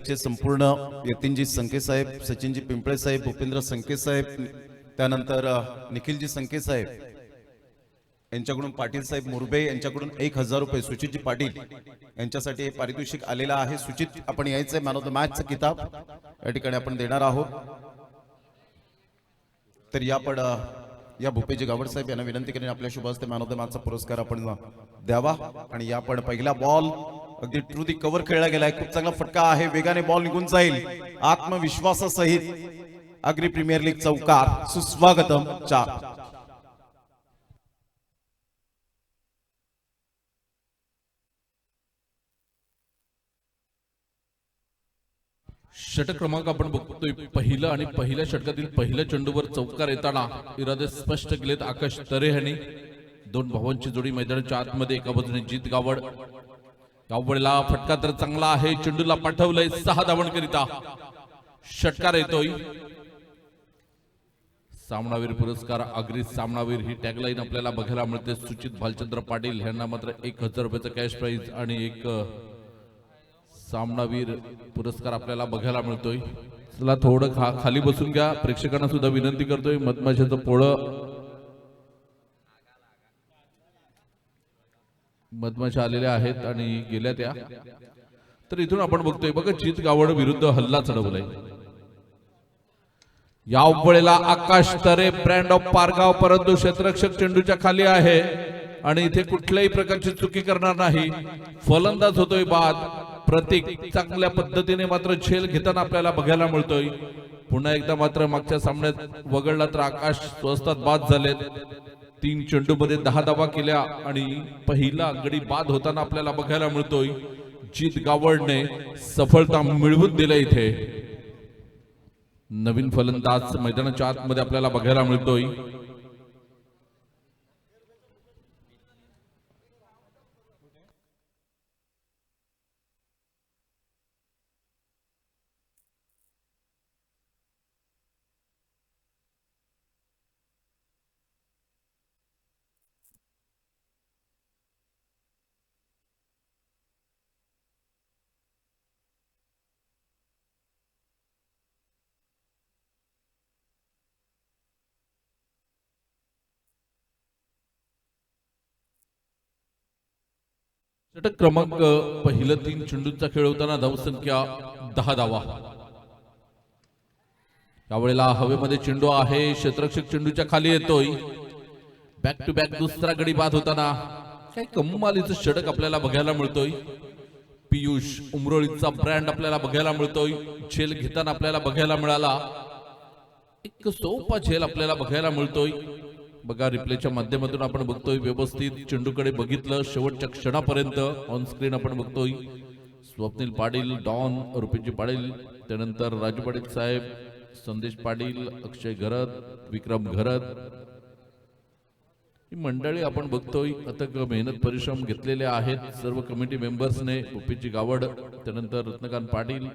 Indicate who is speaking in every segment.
Speaker 1: चे संपूर्ण यतीनजी संके साहेब, सचिनजी पिंपळे साहेब, भूपेंद्र संके साहेब, त्यानंतर निखिलजी संके साहेब यांच्याकडून पाटील साहेब मुरबे यांच्याकडून 1000 रुपये सुचितजी पाटील यांच्यासाठी हे पारितोषिक आलेला आहे। सुचित आपण यायचंय, मॅन ऑफ द मॅचचं किताब या ठिकाणी आपण देणार आहोत। तर या भूपेजी गावड साहेब यांना विनंती करेन आपल्या शुभ हस्ते मॅन ऑफ द मॅचचा पुरस्कार आपण द्यावा। आणि या पण पहिला बॉल अगदी ट्रू दी कव्हर खेळला गेलाय, खूप चांगला फटका आहे, वेगाने बॉल निघून जाईल आत्मविश्वासासहित। अग्री प्रीमियर लीग चौकार, सुस्वागतम 4।
Speaker 2: षटक क्रमांक आपण बघतोय पहिलं, आणि पहिल्या षटकातील पहिल्या चेंडूवर चौकार येताना इरादे स्पष्ट केलेत आकाश तरे यांनी। दोन भावांची जोडी मैदानाच्या आतमध्ये, एका बाजूने जीत गावड। गावडला फटका तर चांगला आहे, चेंडूला पाठवलंय 6 धावांकरिता, षटकार येतोय। सामनावीर पुरस्कार, अग्री सामनावीर ही टॅगलाईन आपल्याला बघायला मिळते। सुचित भालचंद्र पाटील यांना मात्र 1000 रुपयाचं कॅश प्राइज आणि एक सामनावीर पुरस्कार आपल्याला बघायला मिळतोय। चला थोडं खाली बसून घ्या, प्रेक्षकांना सुद्धा विनंती करतोय। मधमाशाचं पोळं, मधमाशा आलेल्या आहेत आणि गेल्या त्या। तर इथून आपण बघतोय बघा, जीत गावड विरुद्ध हल्ला चढवलाय। या वेळेला आकाश तरे ब्रँड ऑफ पारगाव, परंतु क्षेत्ररक्षक चेंडूच्या खाली आहे आणि इथे कुठल्याही प्रकारची चुकी करणार नाही। फलंदाज होतोय बाद। प्रतीक चांगल्या पद्धतीने मात्र झेल घेताना आपल्याला बघायला मिळतोय। पुन्हा एकदा मात्र मागच्या सामन्यात वगळला तर आकाश स्वस्तात बाद झालेत। 3 चेंडू मध्ये 10 धावा केल्या आणि पहिला गडी बाद होताना आपल्याला बघायला मिळतोय। जीत गावडने सफलता मिळवून दिली। इथे नवीन फलंदाज मैदानाच्या आतमध्ये आपल्याला बघायला मिळतोय। षटक क्रमांक पहिलं 3 चेंडूंचा खेळ होताना धावसंख्या 10 धावा। यावेळेला हवेमध्ये चेंडू आहे, क्षेत्ररक्षक चेंडूच्या खाली येतोय। बॅक टू बॅक दुसरा गडी बाद होताना काय कमालीचं षटक आपल्याला बघायला मिळतोय। पियुष उमरोळीचा ब्रँड आपल्याला बघायला मिळतोय। झेल घेताना आपल्याला बघायला मिळाला, एक सोपा झेल आपल्याला बघायला मिळतोय। बघा रिप्लेच्या माध्यमातून आपण बघतोय, व्यवस्थित चेंडूकडे बघितलं शेवटच्या क्षणापर्यंत। ऑन स्क्रीन आपण बघतोय स्वप्नील पाटील, डॉन रुपेजी पाटील, त्यानंतर राजू पाटील साहेब, संदेश पाटील, अक्षय घरत, विक्रम घरत, ही मंडळी आपण बघतोय अथक मेहनत परिश्रम घेतलेले आहेत सर्व कमिटी मेंबर्सने। रुपेजी गावड, त्यानंतर रत्नकांत पाटील,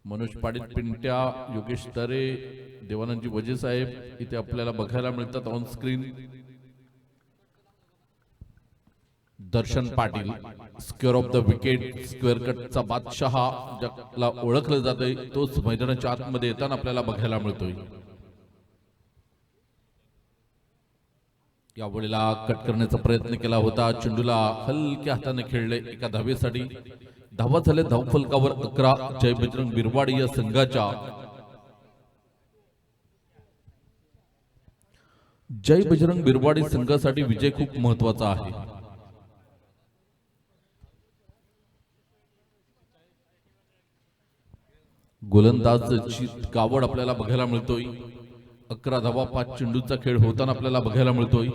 Speaker 2: मनोज पाटील, पिंट्या, योगेश तरे, देवानंदजी वजे साहेब इथे आपल्याला बघायला मिळतात on screen. Darshan Patil square of the wicket, square कटचा बादशाह ज्याला ओळखलं जातंय, तोच मैदानाच्या आतमध्ये येताना आपल्याला बघायला मिळतोय। यावेळेला कट करण्याचा प्रयत्न केला होता, चेंडूला हलक्या हाताने खेळले एका धावेसाठी। धावा झाले धावफलकावर 11 जय बजरंग बिरवाडी या संघाच्या। जय बजरंग बिरवाडी संघासाठी विजय खूप महत्वाचा आहे। गोलंदाज जीत गावड आपल्याला बघायला मिळतोय। 11 धावा 5 चेंडूचा खेळ होताना आपल्याला बघायला मिळतोय।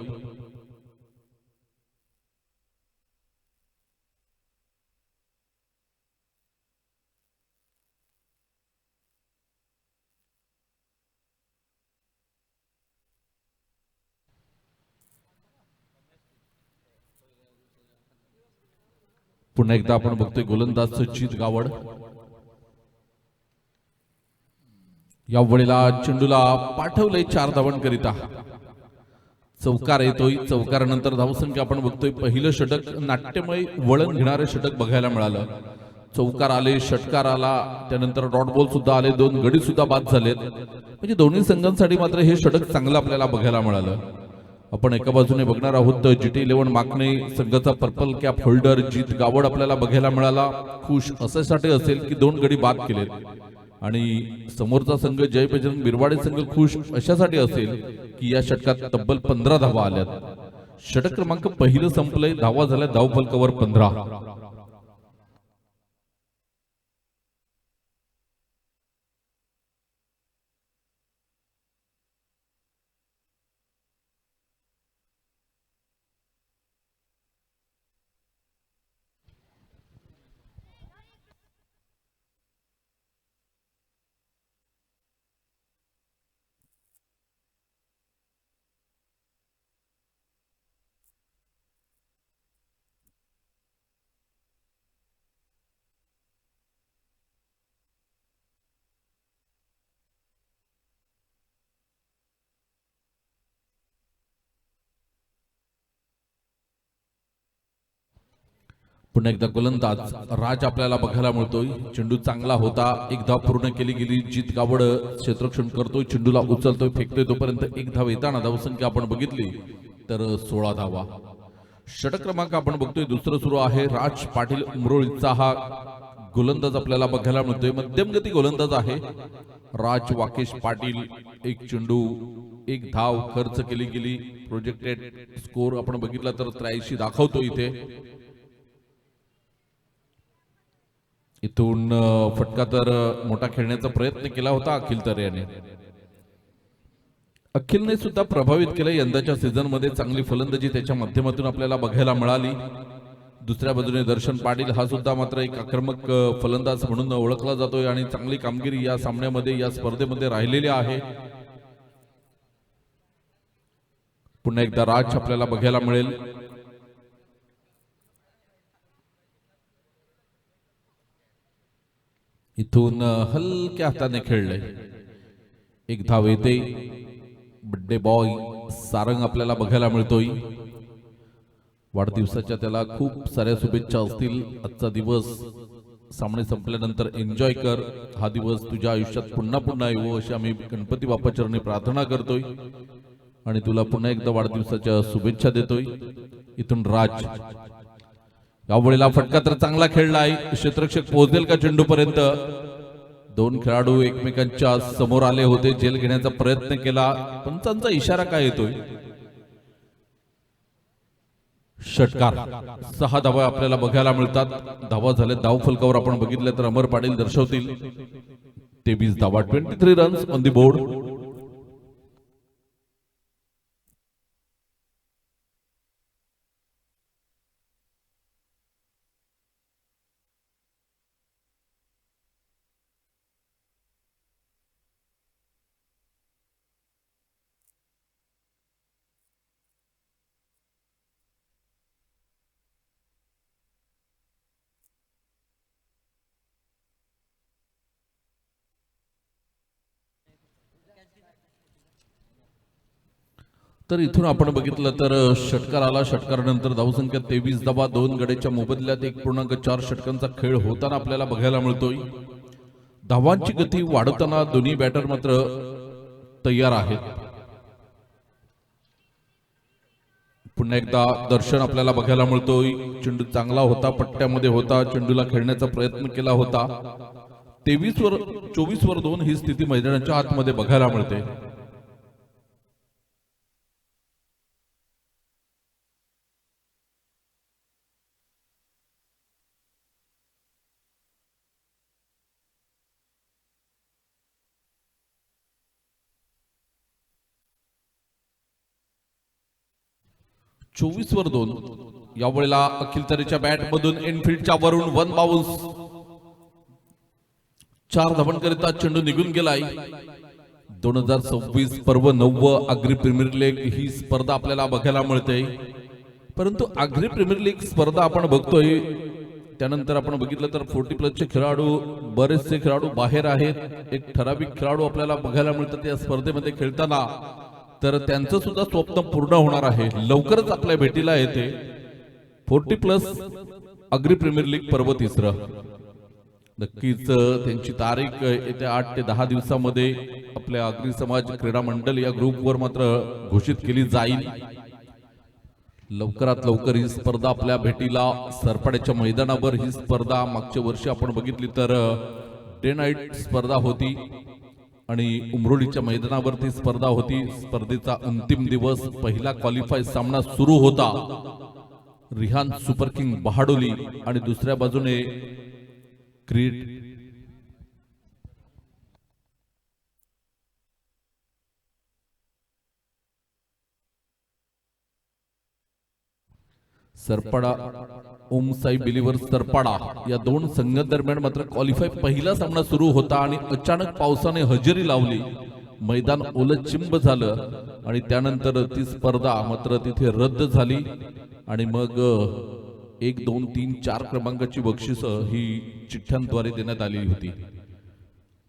Speaker 2: पुन्हा एकदा आपण बघतोय गोलंदाज जीत गावड। या वेळेला चेंडूला पाठवलंय 4 धावांकरिता। चौकार येतोय, चौकारानंतर धावसंख्या आपण बघतोय पहिलं षटक नाट्यमय वळण घेणारे षटक बघायला मिळालं। चौकार आले, षटकार आला, त्यानंतर डॉट बॉल सुद्धा आले, 2 गडी सुद्धा बाद झालेत. म्हणजे दोन्ही संघांसाठी मात्र हे षटक चांगलं आपल्याला बघायला मिळालं. आपण एका बाजूने बघणार आहोत GT11 माकणे संघाचा पर्पल कॅप होल्डर जीत गावड आपल्याला बघायला मिळाला. खुश अशासाठी असेल की 2 गडी बाद केलेत, आणि समोरचा संघ जय बजरंग बिरवाडे संघ खुश अशासाठी असेल की या षटकात तब्बल 15 धावा आल्यात. षटक क्रमांक पहिलं संपलंय, धावा झाल्या धावफलकावर 15. पुन्हा एकदा गोलंदाज राज आपल्याला बघायला मिळतोय. चेंडू चांगला होता, एक धाव पूर्ण केली गेली. जीत गावड क्षेत्ररक्षण करतोय, चेंडूला उचलतोय, फेकतोय, तोपर्यंत एक धाव येताना धावसंख्या आपण बघितली तर 16 धावा. षटक क्रमांक आपण बघतोय दुसरं सुरू आहे. राज पाटील उमरोळीचा हा गोलंदाज आपल्याला बघायला मिळतोय. मध्यमगती गोलंदाज आहे राज वाकेश पाटील. एक चेंडू, एक धाव खर्च केली गेली. प्रोजेक्टेड स्कोर आपण बघितला तर 83 दाखवतो इथे. इथून फटका तर मोठा खेळण्याचा प्रयत्न केला होता अखिल तरे याने. अखिलने सुद्धा प्रभावित केलं. यंदाच्या सीझन मध्ये चांगली फलंदाजी त्याच्या माध्यमातून आपल्याला बघायला मिळाली. दुसऱ्या बाजूने दर्शन पाटील हा सुद्धा मात्र एक आक्रमक फलंदाज म्हणून ओळखला जातोय आणि चांगली कामगिरी या सामन्यामध्ये, या स्पर्धेमध्ये राहिलेली आहे. पुन्हा एकदा राज आपल्याला बघायला मिळेल. इथून हलक्या हाताने खेळलंय, एक धाव येते. बड्डे बॉय सारंग आपल्याला बघायला मिळतोय. वाढदिवसाच्या त्याला खूप साऱ्या शुभेच्छा असतील. आजचा दिवस सामने संपल्यानंतर एन्जॉय कर. हा दिवस तुझ्या आयुष्यात पुन्हा पुन्हा येवो अशी आम्ही गणपती बाप्पा चरणी प्रार्थना करतोय आणि तुला पुन्हा एकदा वाढदिवसाच्या शुभेच्छा देतोय. इथून राज यावेळेला फटका तर चांगला खेळलाय. क्षेत्ररक्षक पोहोचेल का चेंडू पर्यंत? 2 खेळाडू एकमेकांच्या समोर आले होते, झेल घेण्याचा प्रयत्न केला. पंचांचा इशारा काय येतोय? षटकार. 6 धावा आपल्याला बघायला मिळतात. धावा झाल्या धाव फलकावर आपण बघितलं तर अमर पाटील दर्शवतील 23 धावा. 23 रन्स ऑन दी बोर्ड. तर इथून आपण बघितलं तर षटकार आला. षटकारानंतर धावसंख्या 23 धावा. 2 गड्याच्या मोबदल्यात 1.4 षटकांचा खेळ होताना आपल्याला बघायला मिळतोय. धावांची गती वाढवताना दोन्ही बॅटर मात्र तयार आहेत. पुन्हा एकदा दर्शन आपल्याला बघायला मिळतोय. चेंडू चांगला होता, पट्ट्यामध्ये होता, चेंडूला खेळण्याचा प्रयत्न केला होता. 24 वर 2 ही स्थिती मैदानाच्या आतमध्ये बघायला मिळते. चोवीस वर 2. यावेळेला अखिल तरेच्या बॅट मधून एनफिल्डच्या वरून 1 बाउन्स. 4 धावांकरिता चेंडू निघून गेलाय. 2026 पर्व 9 आग्री प्रीमियर लीग ही स्पर्धा आपल्याला बघायला मिळते. परंतु आग्री प्रीमियर लीग स्पर्धा आपण बघतोय त्यानंतर आपण बघितलं तर 40+ चे खेळाडू, बरेचसे खेळाडू बाहेर आहेत. एक ठराविक खेळाडू आपल्याला बघायला मिळतात या स्पर्धेमध्ये खेळताना. तर त्यांचं सुद्धा स्वप्न पूर्ण होणार आहे. लवकरच आपल्या भेटीला येते 40+ आग्री प्रीमियर लीग पर्व 3. नक्कीच त्यांची तारीख येत्या 8 ते 10 दिवसामध्ये आपल्या आगरी समाज क्रीडा मंडळ या ग्रुपवर मात्र घोषित केली जाईल. लवकरात लवकर ही स्पर्धा आपल्या भेटीला सरपाड्याच्या मैदानावर ही स्पर्धा मागच्या वर्षी आपण बघितली तर डे नाईट स्पर्धा होती आणि उमरोलीच्या मैदानावरती स्पर्धा होती. स्पर्धेचा अंतिम दिवस पहिला क्वालिफाय सामना सुरू होता. रिहान सुपर किंग बहाडोली आणि दुसऱ्या बाजूने क्रीड सरपाडा ओम साई बिलीवर सरपाडा या दोन संघांदरम्यान मात्र क्वालिफाय पहिला सामना सुरू होता आणि अचानक पावसाने हजेरी लावली. मैदान ओलचिंब झालं आणि त्यानंतर ती स्पर्धा मात्र तिथे रद्द झाली आणि मग 1, 2, 3, 4 क्रमांकाची बक्षिसं ही चिठ्ठ्यांद्वारे देण्यात आलेली होती.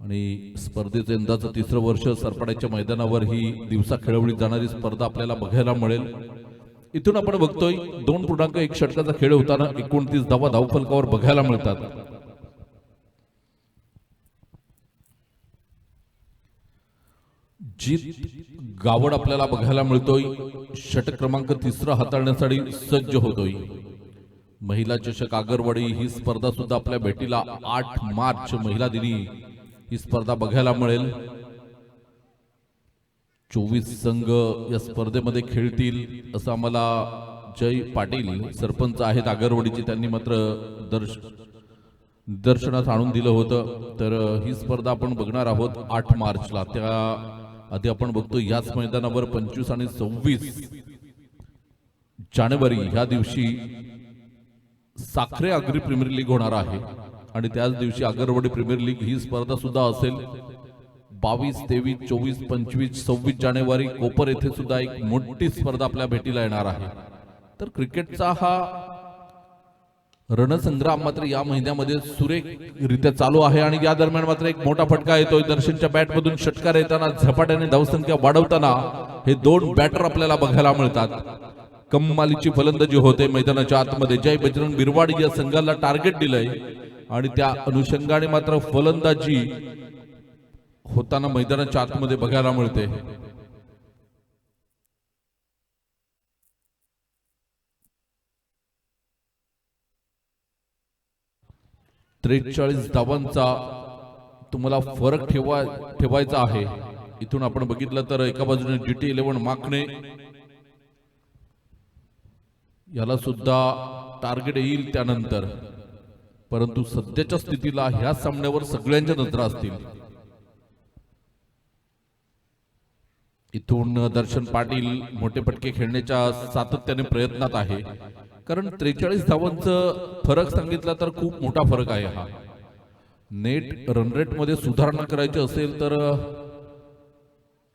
Speaker 2: आणि स्पर्धेचं यंदाचं 3रं वर्ष सरपाड्याच्या मैदानावर ही दिवसा खेळवली जाणारी स्पर्धा आपल्याला बघायला मिळेल. इथून आपण बघतोय 2.1 षटकाचा खेळ होताना 29 धावा धावफलकावर बघायला मिळतात. जीत गावड आपल्याला बघायला मिळतोय. षटक क्रमांक 3 हाताळण्यासाठी सज्ज होतोय. महिला चषक आगरवाडी ही स्पर्धा सुद्धा आपल्या भेटीला 8 मार्च महिला दिनी ही स्पर्धा बघायला मिळेल. 24 संघ या स्पर्धेमध्ये खेळतील असं आम्हाला जय पाटील सरपंच आहेत आगरवाडीचे त्यांनी मात्र दर्शनात आणून दिलं होतं. तर ही स्पर्धा आपण बघणार आहोत 8 मार्चला. त्या आधी आपण बघतो याच मैदानावर 25 आणि 26 जानेवारी ह्या दिवशी साखरे आगरी प्रीमियर लीग होणार आहे आणि त्याच दिवशी आगरवाडी प्रीमियर लीग ही स्पर्धा सुद्धा असेल. 22, 23, 24, 25, 26 जानेवारी कोपर येथे सुद्धा एक मोठी स्पर्धा आपल्या भेटीला येणार आहे. तर क्रिकेटचा हा रणसंग्राम मात्र या महिन्यामध्ये सुरेखरित्या चालू आहे आणि या दरम्यान मात्र एक मोठा फटका येतोय. दर्शनच्या बॅटमधून षटकार येताना झपाट्याने धावसंख्या वाढवताना हे 2 बॅटर आपल्याला बघायला मिळतात. कमालीची फलंदाजी होते मैदानाच्या आतमध्ये. जय बजरंग बिरवाडी या संघाला टार्गेट दिलंय आणि त्या अनुषंगाने मात्र फलंदाजी होताना मैदानाच्या आतमध्ये बघायला मिळते. त्रेचाळीस धावांचा तुम्हाला फरक ठेवायचा आहे. इथून आपण बघितलं तर एका बाजूने GT11 माकणे याला सुद्धा टार्गेट येईल त्यानंतर, परंतु सध्याच्या स्थितीला ह्या सामन्यावर सगळ्यांच्या नजरा असतील. इथून दर्शन पाटील मोठे फटके खेळण्याच्या सातत्याने प्रयत्नात आहे, कारण 43 धावांचं फरक सांगितला तर खूप मोठा फरक आहे हा. नेट रन रेट मध्ये सुधारणा करायची असेल तर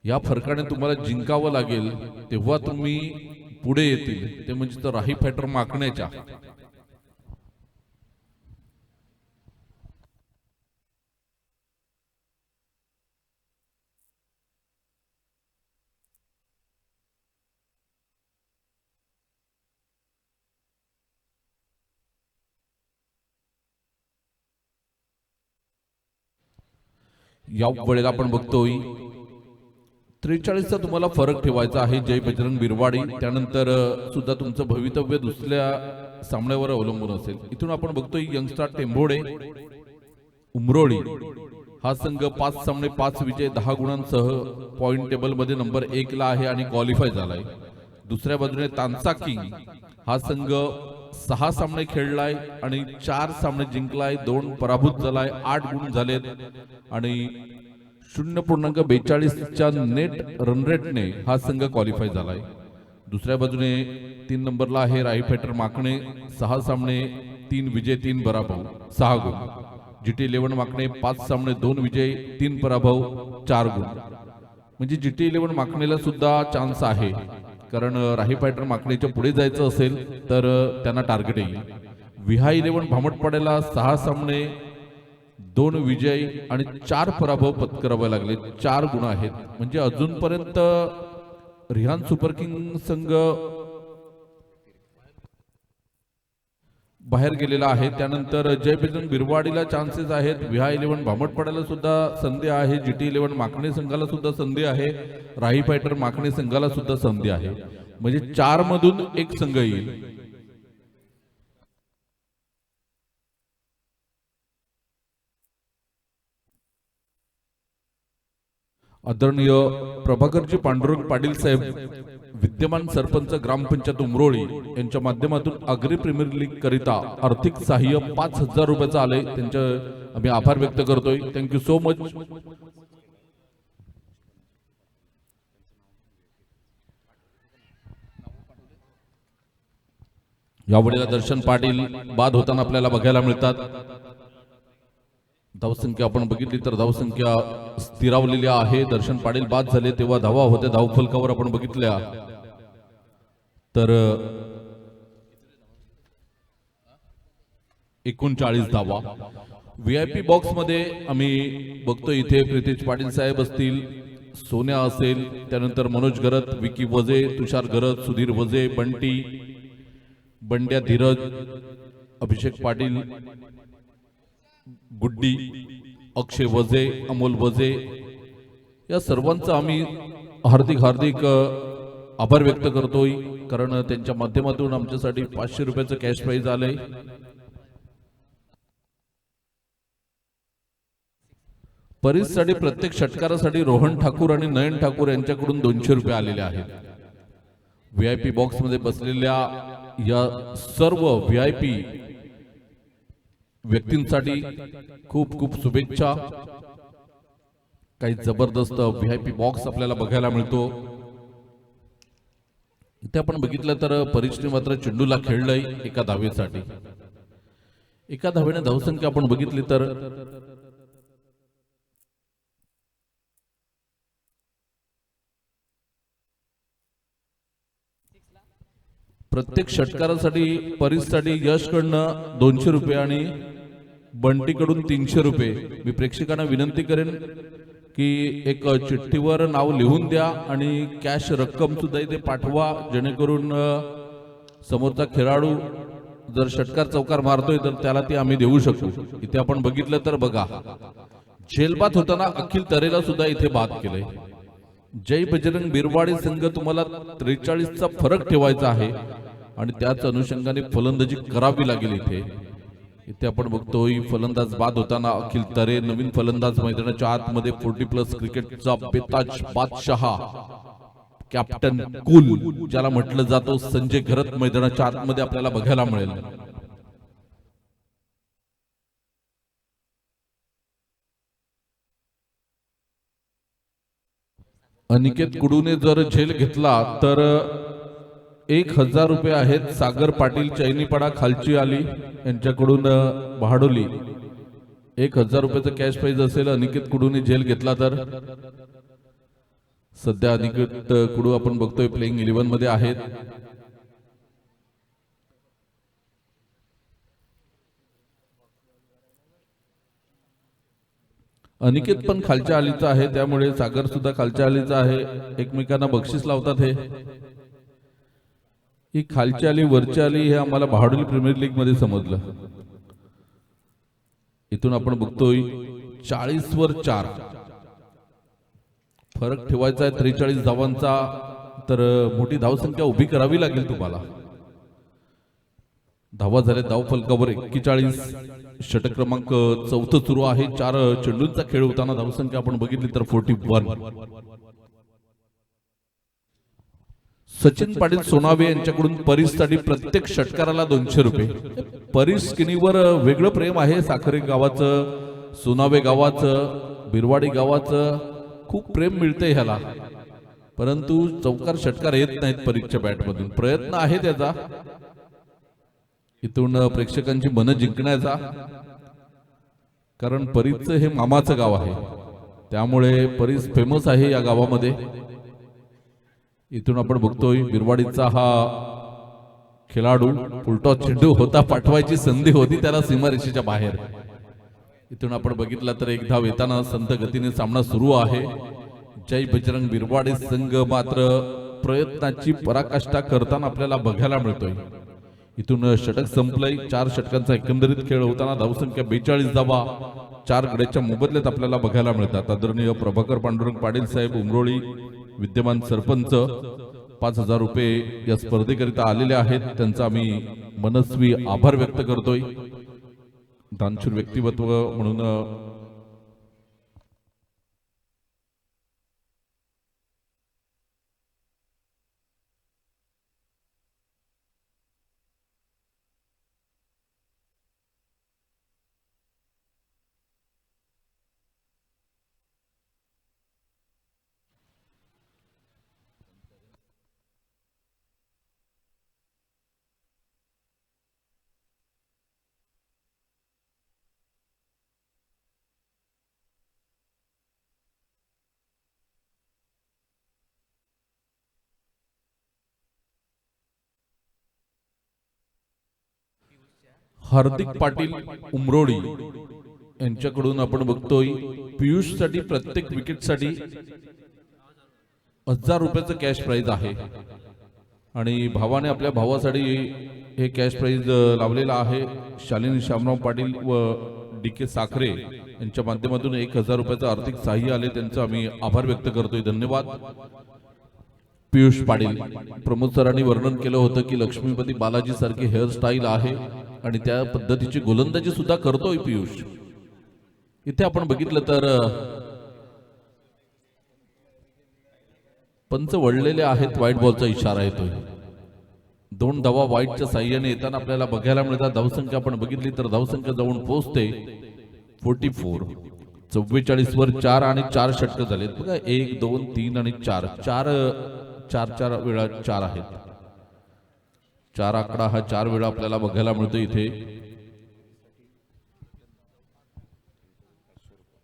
Speaker 2: या फरकाने तुम्हाला जिंकावं लागेल, तेव्हा तुम्ही पुढे येतील. ते म्हणजे तर राही फॅटर माकण्याच्या. या वेळेला आपण बघतोय 43चा तुम्हाला फरक ठेवायचा आहे जय बजरंग बिरवाडी. त्यानंतर सुद्धा तुमचं भवितव्य दुसऱ्या सामन्यावर अवलंबून असेल. इथून आपण बघतोय यंगस्टार टेंभोडे उमरोळी हा संघ 5 सामने 5 विजय 10 गुणांसह पॉइंट टेबल मध्ये नंबर 1 ला आहे आणि क्वालिफाय झालाय. दुसऱ्या बाजूने तांसा किंग हा संघ 6 सामने खेळलाय आणि 4 सामने जिंकलाय, 2 पराभूत झालाय, 8 गुण झालेत आणि 0.42च्या नेट रन रेटने हा संघ क्वालिफाय झालाय. दुसऱ्या बाजूने 3 नंबरला आहे राही फॅटर माकणे, 6 सामने 3 विजय 3 पराभव 6 गुण. GT11 माकणे 5 सामने 2 विजय 3 पराभव 4 गुण. म्हणजे GT11 माकणेला सुद्धा चान्स आहे, कारण राही फॅटर माकणेच्या पुढे जायचं असेल तर त्यांना टार्गेट येईल. विहाय 11 भामटपाड्याला 6 सामने 2 विजय आणि 4 पराभव पत्करावे लागले, 4 गुण आहेत. म्हणजे अजूनपर्यंत रिहान सुपर किंग संघ बाहेर गेलेला आहे. त्यानंतर जय बजरंग बिरवाडीला चान्सेस आहेत. VI11 भामटपाड्याला सुद्धा संधी आहे. GT11 माकणे संघाला सुद्धा संधी आहे. राही फायटर माकणे संघाला सुद्धा संधी आहे. म्हणजे 4 मधून एक संघ येईल. आदरणीय प्रभाकरजी पांडुरंग पाटील साहेब विद्यमान सरपंच ग्रामपंचायत उमरोळी यांच्या माध्यमातून आगरी प्रीमियर लीग करिता आर्थिक सहाय्य 5,000 रुपयाचं आलंय. त्यांचे आम्ही आभार व्यक्त करतोय. Thank you so much. यावेळेला दर्शन पाटील बाद होताना आपल्याला बघायला मिळतात. धावसंख्या आपण बघितली तर धावसंख्या स्थिरावलेली आहे. दर्शन पाटील बाद झाले तेव्हा धावा होत्या. धावफलकावर आपण बघितल्या तर 39 धावा. VIP बॉक्स मध्ये आम्ही बघतो इथे प्रितेश पाटील साहेब असतील, सोन्या असेल, त्यानंतर मनोज गरत, विकी वजे, तुषार गरत, सुधीर वजे, बंटी, बंड्या धीरज, अभिषेक पाटील, गुड्डी, अक्षय वजे, अमोल वजे, या सर्वांचं आम्ही हार्दिक आभार व्यक्त करतोय. कारण त्यांच्या माध्यमातून आमच्यासाठी 500 रुपयाचं कॅश प्राइज आलंय. परिससाठी प्रत्येक षटकारासाठी रोहन ठाकूर आणि नयन ठाकूर यांच्याकडून 200 रुपये आलेले आहेत. VIP बॉक्स मध्ये बसलेल्या या सर्व VIP व्यक्तींसाठी खूप खूप शुभेच्छा. काही जबरदस्त VIP बॉक्स आपल्याला बघायला मिळतो. इथे आपण बघितलं तर परीक्षणे मात्र चेंडूला खेळलंय एका धावेसाठी. एका धावेने धावसंख्या आपण बघितली तर प्रत्येक षटकारासाठी परीससाठी यशकडनं 200 रुपये आणि बंटीकडून 300 रुपये. मी प्रेक्षकांना विनंती करेन की एक चिठ्ठीवर नाव लिहून द्या आणि कॅश रक्कम सुद्धा इथे पाठवा, जेणेकरून समोरचा खेळाडू जर षटकार चौकार मारतोय तर त्याला ती आम्ही देऊ शकू. इथे आपण बघितलं तर बघा, झेलबाद होताना अखिल तरेला सुद्धा इथे बाद केलंय. जय बजरंग बिरवाडी संघ तुम्हाला 43चा फरक ठेवायचा आहे आणि त्याच अनुषंगाने फलंदाजी करावी लागेल. इथे आपण बघतोय फलंदाज बाद होताना अखिल तरे. नवीन फलंदाज मैदानाच्या आतमध्ये 40+ क्रिकेटचा बेताज बादशाह कॅप्टन कुल ज्याला म्हटलं जातं संजय घरत मैदानाच्या आतमध्ये आपल्याला बघायला मिळेल. अनिकेत कुडूने जर झेल घेतला तर 1,000 रुपये आहेत. सागर पाटील चैनीपाडा खालची आली यांच्याकडून बहाडोली 1,000 रुपयाचं कॅश प्राइज असेल. अनिकेत कुडूने झेल घेतला तर सध्या अनिकेत कुडू आपण बघतोय प्लेइंग 11 मध्ये आहेत. अनिकेत पण खालच्या आलीचा आहे, त्यामुळे सागर सुद्धा खालच्या आलीचा आहे. एकमेकांना बक्षीस लावतात. ही खालची आली वरची आली हे आम्हाला बहाडोली प्रीमियर लीग मध्ये समजलं. इथून आपण बघतोय 40वर 4 फरक ठेवायचा आहे. 43 धावांचा, तर मोठी धावसंख्या उभी करावी लागेल तुम्हाला. धावा झाले धाव फलकावर 41. षटक क्रमांक 4 सुरू आहे. 4 चेंडूंचा खेळ होताना धावसंख्या आपण बघितली तर 41. सचिन पाटील सोनावे यांच्याकडून परीससाठी प्रत्येक षटकाराला 200 रुपये. परीस किनीवर वेगळं प्रेम आहे. साखरे गावाचं, सोनावे गावाचं, बिरवाडी गावाचं खूप प्रेम मिळते ह्याला, परंतु चौकार षटकार येत नाहीत परीसच्या बॅटमधून. प्रयत्न आहे त्याचा इथून प्रेक्षकांची मनं जिंकण्याचा, कारण परीसचं हे मामाचं गाव आहे, त्यामुळे परीस फेमस आहे या गावामध्ये. इथून आपण बघतोय बिरवाडीचा हा खेळाडू उलटॉस चेंडू होता, पाठवायची संधी होती त्याला सीमारेषेच्या बाहेर. इथून आपण बघितलं तर एक धाव येताना संत गतीने सामना सुरू आहे. जय बजरंग बिरवाडी संघ मात्र प्रयत्नाची पराकाष्ठा करताना आपल्याला बघायला मिळतोय. इथून षटक संपलंय. 4 षटकांचा एकंदरीत खेळ होताना धावसंख्या 42 धावा 4 गड्याच्या मोबदल्यात आपल्याला बघायला मिळतात. आदरणीय प्रभाकर पांडुरंग पाटील साहेब उमरोळी विद्यमान सरपंच 5,000 रुपये या स्पर्धेकरिता आलेले आहेत. त्यांचा आम्ही मनस्वी आभार व्यक्त करतोय. दानशूर व्यक्तिमत्व म्हणून हार्दिक पाटील उमरोळी यांच्याकडून आपण बघतोय पियुष साठी प्रत्येक विकेट साठी 1000 रुपयाचं कॅश प्राइज आहे आणि भावाने आपल्या भावासाठी हे कॅश प्राइज लावलेला आहे. शालिनी शामराव पाटील व DK साखरे यांच्या माध्यमातून 1000 रुपयाचं आर्थिक सहाय्य आले. त्यांचं आम्ही आभार व्यक्त करतोय. धन्यवाद. पियुष पाटील प्रमोद सरांनी वर्णन केलं होतं की लक्ष्मीपती बालाजी सारखी हेअरस्टाईल आहे आणि त्या पद्धतीची गोलंदाजी सुद्धा करतोय पियुष. इथे आपण बघितलं तर पंच वळलेले आहेत. व्हाईट बॉलचा इशारा येतोय. 2 धावा व्हाईटच्या साह्याने येताना आपल्याला बघायला मिळतात. धावसंख्या आपण बघितली तर धावसंख्या जाऊन पोहोचते 44. 44 वर 4 आणि 4 षटक झालेत बघा. 1 2 3 आणि 4 4 वेळा 4 आहेत. 4 आकडा हा 4 वेळा आपल्याला बघायला मिळतो. इथे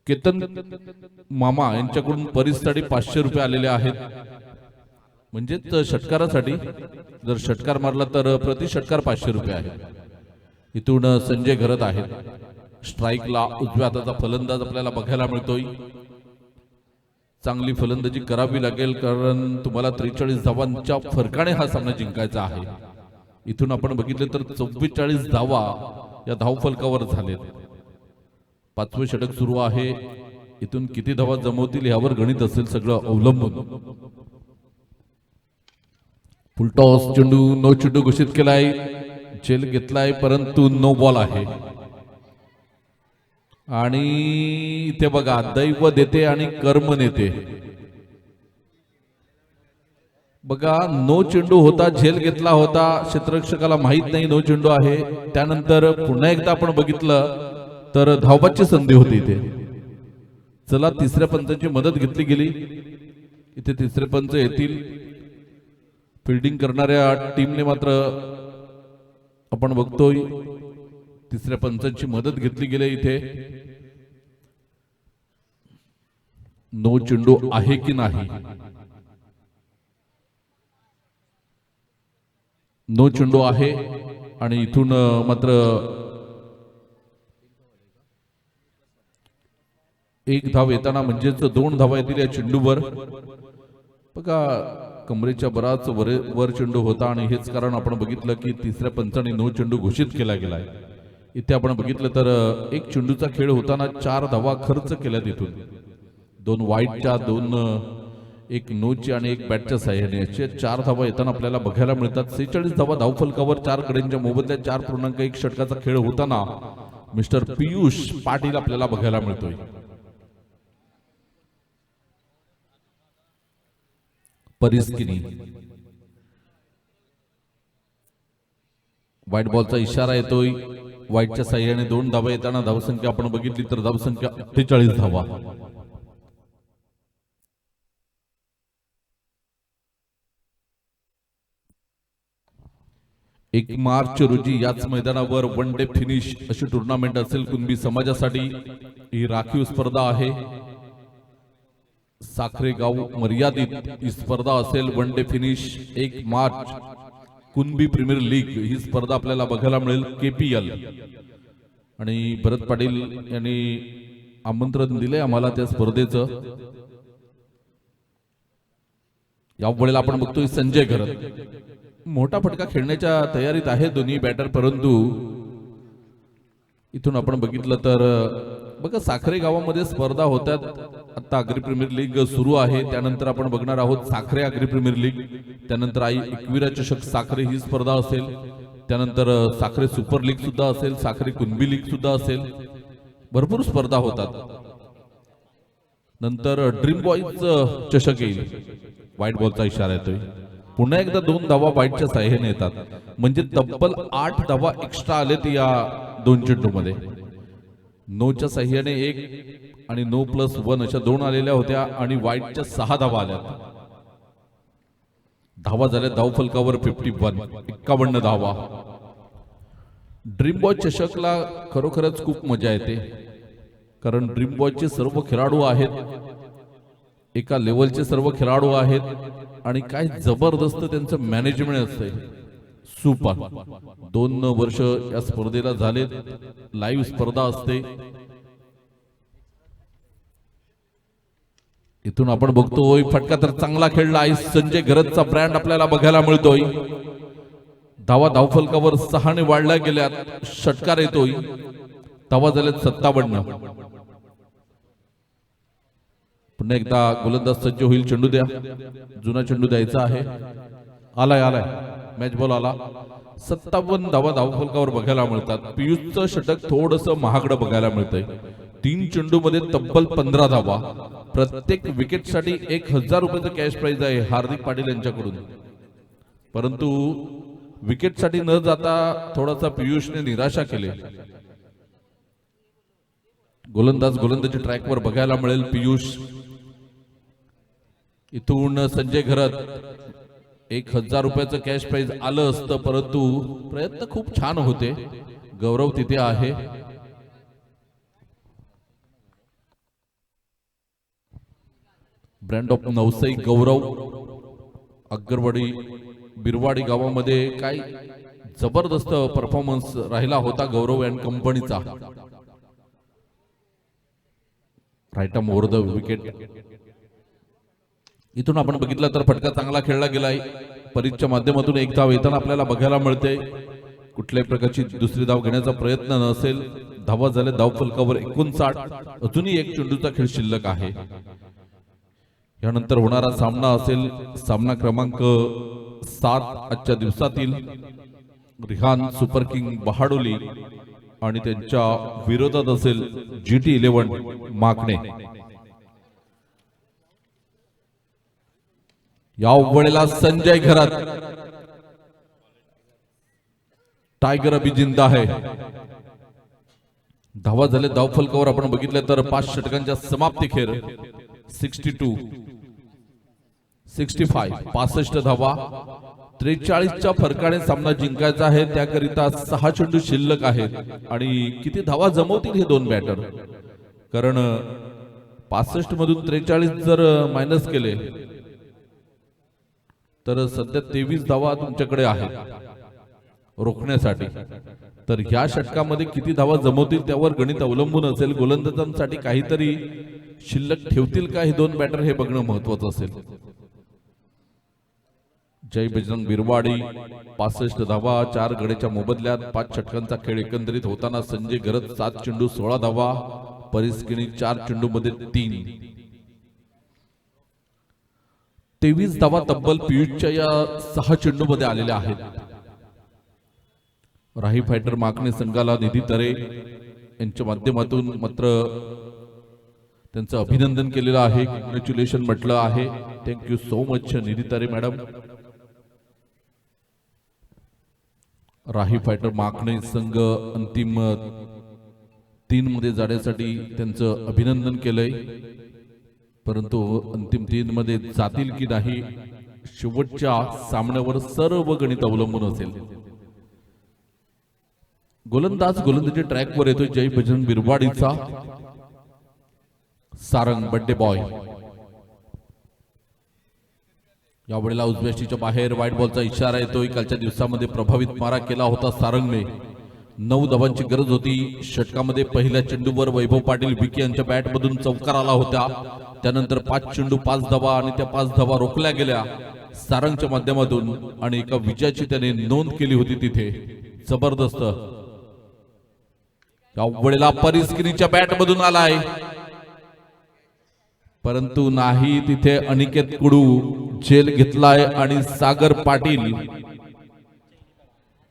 Speaker 2: केतन मामा यांच्याकडून परिससाठी 500 रुपये आलेले आहेत. म्हणजेच षटकारासाठी जर षटकार मारला तर प्रति षटकार 500 रुपये आहे. इथून संजय घरत आहेत. स्ट्राईकला उजव्या हाताचा फलंदाज आपल्याला बघायला मिळतोय. चांगली फलंदाजी करावी लागेल कारण तुम्हाला 43 धावांच्या फरकाने हा सामना जिंकायचा आहे. इथून आपण बघितले तर 44 धावा या धावफलकावर झालेत. 5वे षटक सुरू आहे. इथून किती धावा जमवतील यावर गणित असेल सगळं अवलंबून. फुलटॉस चेंडू नो चेंडू घोषित केलाय. झेल घेतलाय परंतु नो बॉल आहे. आणि इथे बघा दैव देते आणि कर्म नेते. बघा नो चेंडू होता. झेल घेतला होता. क्षेत्ररक्षकाला माहित नाही नो चेंडू आहे. त्यानंतर पुन्हा एकदा आपण बघितलं तर धावबाची संधी होती इथे. चला तिसऱ्या पंचाची मदत घेतली गेली. इथे तिसरे पंच येतील. फिल्डिंग करणाऱ्या टीमने मात्र आपण बघतोय तिसऱ्या पंचांची मदत घेतली गेली. इथे नो चेंडू आहे की नाही. नो चेंडू आहे आणि इथून मात्र 1 धाव येताना म्हणजेच 2 धावा येतील या चेंडूवर. बघा कमरेच्या बराच वर चेंडू होता आणि हेच कारण आपण बघितलं की तिसऱ्या पंचाने नो चेंडू घोषित केला गेलाय. इथे आपण बघितलं तर 1 चेंडूचा खेळ होताना 4 धावा खर्च केल्यात. इथून 2 वाईटच्या 2 1 नोची आणि 1 बॅटच्या साह्याने अशा 4 धावा येताना आपल्याला बघायला मिळतात. 46 धावा धावफलकावर 4 गड्यांच्या मोबदल्यात 4.1 षटकाचा खेळ होताना मिस्टर पियुष पाटील आपल्याला बघायला मिळतोय. परिस्किनी व्हाईट बॉलचा इशारा येतोय. व्हाईटच्या साह्याने 2 धावा येताना धावसंख्या आपण बघितली तर धावसंख्या 48 धावा. एक मार्च रोजी याच मैदानावर 1 डे फिनिश अशी टुर्नामेंट असेल कुणबी समाजासाठी. ही राखीव स्पर्धा आहे. साखरे गाव मर्यादित ही स्पर्धा असेल. 1 day finish 1 March Kunbi premier league ही स्पर्धा आपल्याला बघायला मिळेल. KPL आणि भरत पाटील यांनी आमंत्रण दिले आम्हाला त्या स्पर्धेचं. या वेळेला आपण बघतोय संजय घरत मोठा फटका खेळण्याच्या तयारीत आहे दोन्ही बॅटर, परंतु इथून आपण बघितलं तर बघा साखरे गावामध्ये स्पर्धा होतात. आता आगरी प्रीमियर लीग सुरू आहे, त्यानंतर आपण बघणार आहोत साखरे आगरी प्रीमियर लीग, त्यानंतर आई एकविरा चषक साखरे ही स्पर्धा असेल, त्यानंतर साखरे सुपर लीग सुद्धा असेल, साखरे कुणबी लीग सुद्धा असेल, भरपूर स्पर्धा होतात. नंतर ड्रीम बॉयज चषक येईल. व्हाईट बॉलचा इशारा येतोय. पुन्हा एकदा 2 धावा व्हाईटच्या साह्याने येतात, म्हणजे तब्बल 8 धावा एक्स्ट्रा आलेत या 2 चेंडूमध्ये. 9च्या साह्याने 1 आणि 9+1 अशा 2 आलेल्या होत्या आणि व्हाईटच्या 6 धावा आल्या. धावा झाल्या धावफलकावर 51 धावा. ड्रीम बॉय चषकला खरोखरच खूप मजा येते, कारण ड्रीम बॉयचे सर्व खेळाडू आहेत, एका लेवलचे सर्व खेळाडू आहेत आणि काय जबरदस्त त्यांचं मॅनेजमेंट असते. सुपर. 2 वर्ष या स्पर्धेला झालेत. लाईव्ह स्पर्धा असते. इथून आपण बघतोय फटका तर चांगला खेळला आहे. संजय घरतचा ब्रँड आपल्याला बघायला मिळतोय. धावा धावफलकावर 6 ने वाढल्या गेल्यात. षटकार येतोय. धावा झाल्यात 57. पुन्हा एकदा गोलंदाज सज्ज होईल. चेंडू द्या. जुना चेंडू द्यायचा आहे. आलाय मॅच बॉल आला. 57 धावा धावफलकावर बघायला मिळतात. पियुषचं षटक थोडंसं महागडं बघायला मिळतंय. 3 चेंडू मध्ये तब्बल 15 धावा. प्रत्येक विकेटसाठी 1000 रुपयाचं कॅश प्राइज आहे हार्दिक पाटील यांच्याकडून, परंतु विकेटसाठी न जाता थोडासा पियुषने निराशा केली. गोलंदाजी ट्रॅकवर बघायला मिळेल पियुष. इथून संजय घरत 1000 रुपयाचं कॅश प्राइज आलं असतं, परंतु प्रयत्न खूप छान होते. गौरव तिथे आहे. Brand of Navsai Gaurav. अग्गरवाडी बिरवाडी गावामध्ये काय जबरदस्त परफॉर्मन्स राहिला होता गौरव अँड कंपनीचा. Right arm over the wicket. इथून आपण बघितलं तर फटका चांगला खेळला गेलाय. परीच्या माध्यमातून 1 धाव येताना आपल्याला बघायला मिळते. कुठल्याही प्रकारची दुसरी धाव घेण्याचा प्रयत्न नसेल. धावा झाल्या धावफलकावर 59. अजूनही 1 चेंडूचा खेळ शिल्लक आहे. यानंतर होणारा सामना असेल सामना क्रमांक 7 आजच्या दिवसातील. रिहान सुपर किंग बहाडोली आणि त्यांच्या विरोधात असेल GT11 माकणे. या वेळेला संजय घरत. टायगर अभी जिंदा है. धावा झाले धावफलकावर आपण बघितलं तर 5 षटकांच्या समाप्तीखेर 62, 65, 65 धावा. 43च्या फरकाने सामना जिंकायचा आहे. त्याकरिता 6 चेंडू शिल्लक आहेत आणि किती धावा जमवतील हे 2 बॅटर, कारण 65 मधून 43 जर मायनस केले तर सध्या 23 धावा तुमच्याकडे आहेत रोखण्यासाठी. तर ह्या षटकामध्ये किती धावा जमवतील त्यावर गणित अवलंबून असेल. गोलंदाजांसाठी काहीतरी शिल्लक ठेवतील का हे 2 बॅटर हे बघणं महत्वाचं असेल. जय बजरंग बिरवाडी 65 धावा 4 गडेच्या मोबदल्यात. 5 षटकांचा खेळ एकंदरीत होताना संजय घरत 7 चेंडू 16 धावा. परेश किणी 4 चेंडू मध्ये 3. 23 धावा तब्बल पियुषच्या या 6 चेंडू मध्ये आलेल्या आहेत. राही फायटर माकणे संघाला निधी तरे यांच्या माध्यमातून मात्र त्यांचं अभिनंदन केलेलं आहे. कॉंग्रॅच्युलेशन म्हटलं आहे. थँक्यू सो मच निधी तरे मॅडम. राही फायटर माकणे संघ अंतिम 3 मध्ये जाण्यासाठी त्यांचं अभिनंदन केलंय, परंतु अंतिम 3 मध्ये जातील की नाही शेवटच्या सामन्यावर सर्व गणित अवलंबून असेल. गोलंदाजी ट्रॅकवर येतोय जय बजरंग बिरवाडीचा सारंग बड्डे बॉय. यावेळेला उजव्या शीच्या बाहेर व्हाईट बॉलचा इशारा येतोय. कालच्या दिवसामध्ये प्रभावित मारा केला होता सारंगने. 9 धावांची गरज होती. षटकामध्ये पहिल्या चेंडूवर वैभव पाटील विकी यांच्या बॅटमधून चौकार आला होता. त्यानंतर 5 चेंडू 5 धावा आणि त्या 5 धावा रोखल्या गेल्या सारंगच्या माध्यमातून आणि एका विजयाची त्याने नोंद केली होती तिथे. जबरदस्त. या वेळेला परिस्किनीच्या बॅटमधून आलाय, परंतु नाही तिथे अनिकेत कुडू झेल घेतलाय आणि सागर पाटील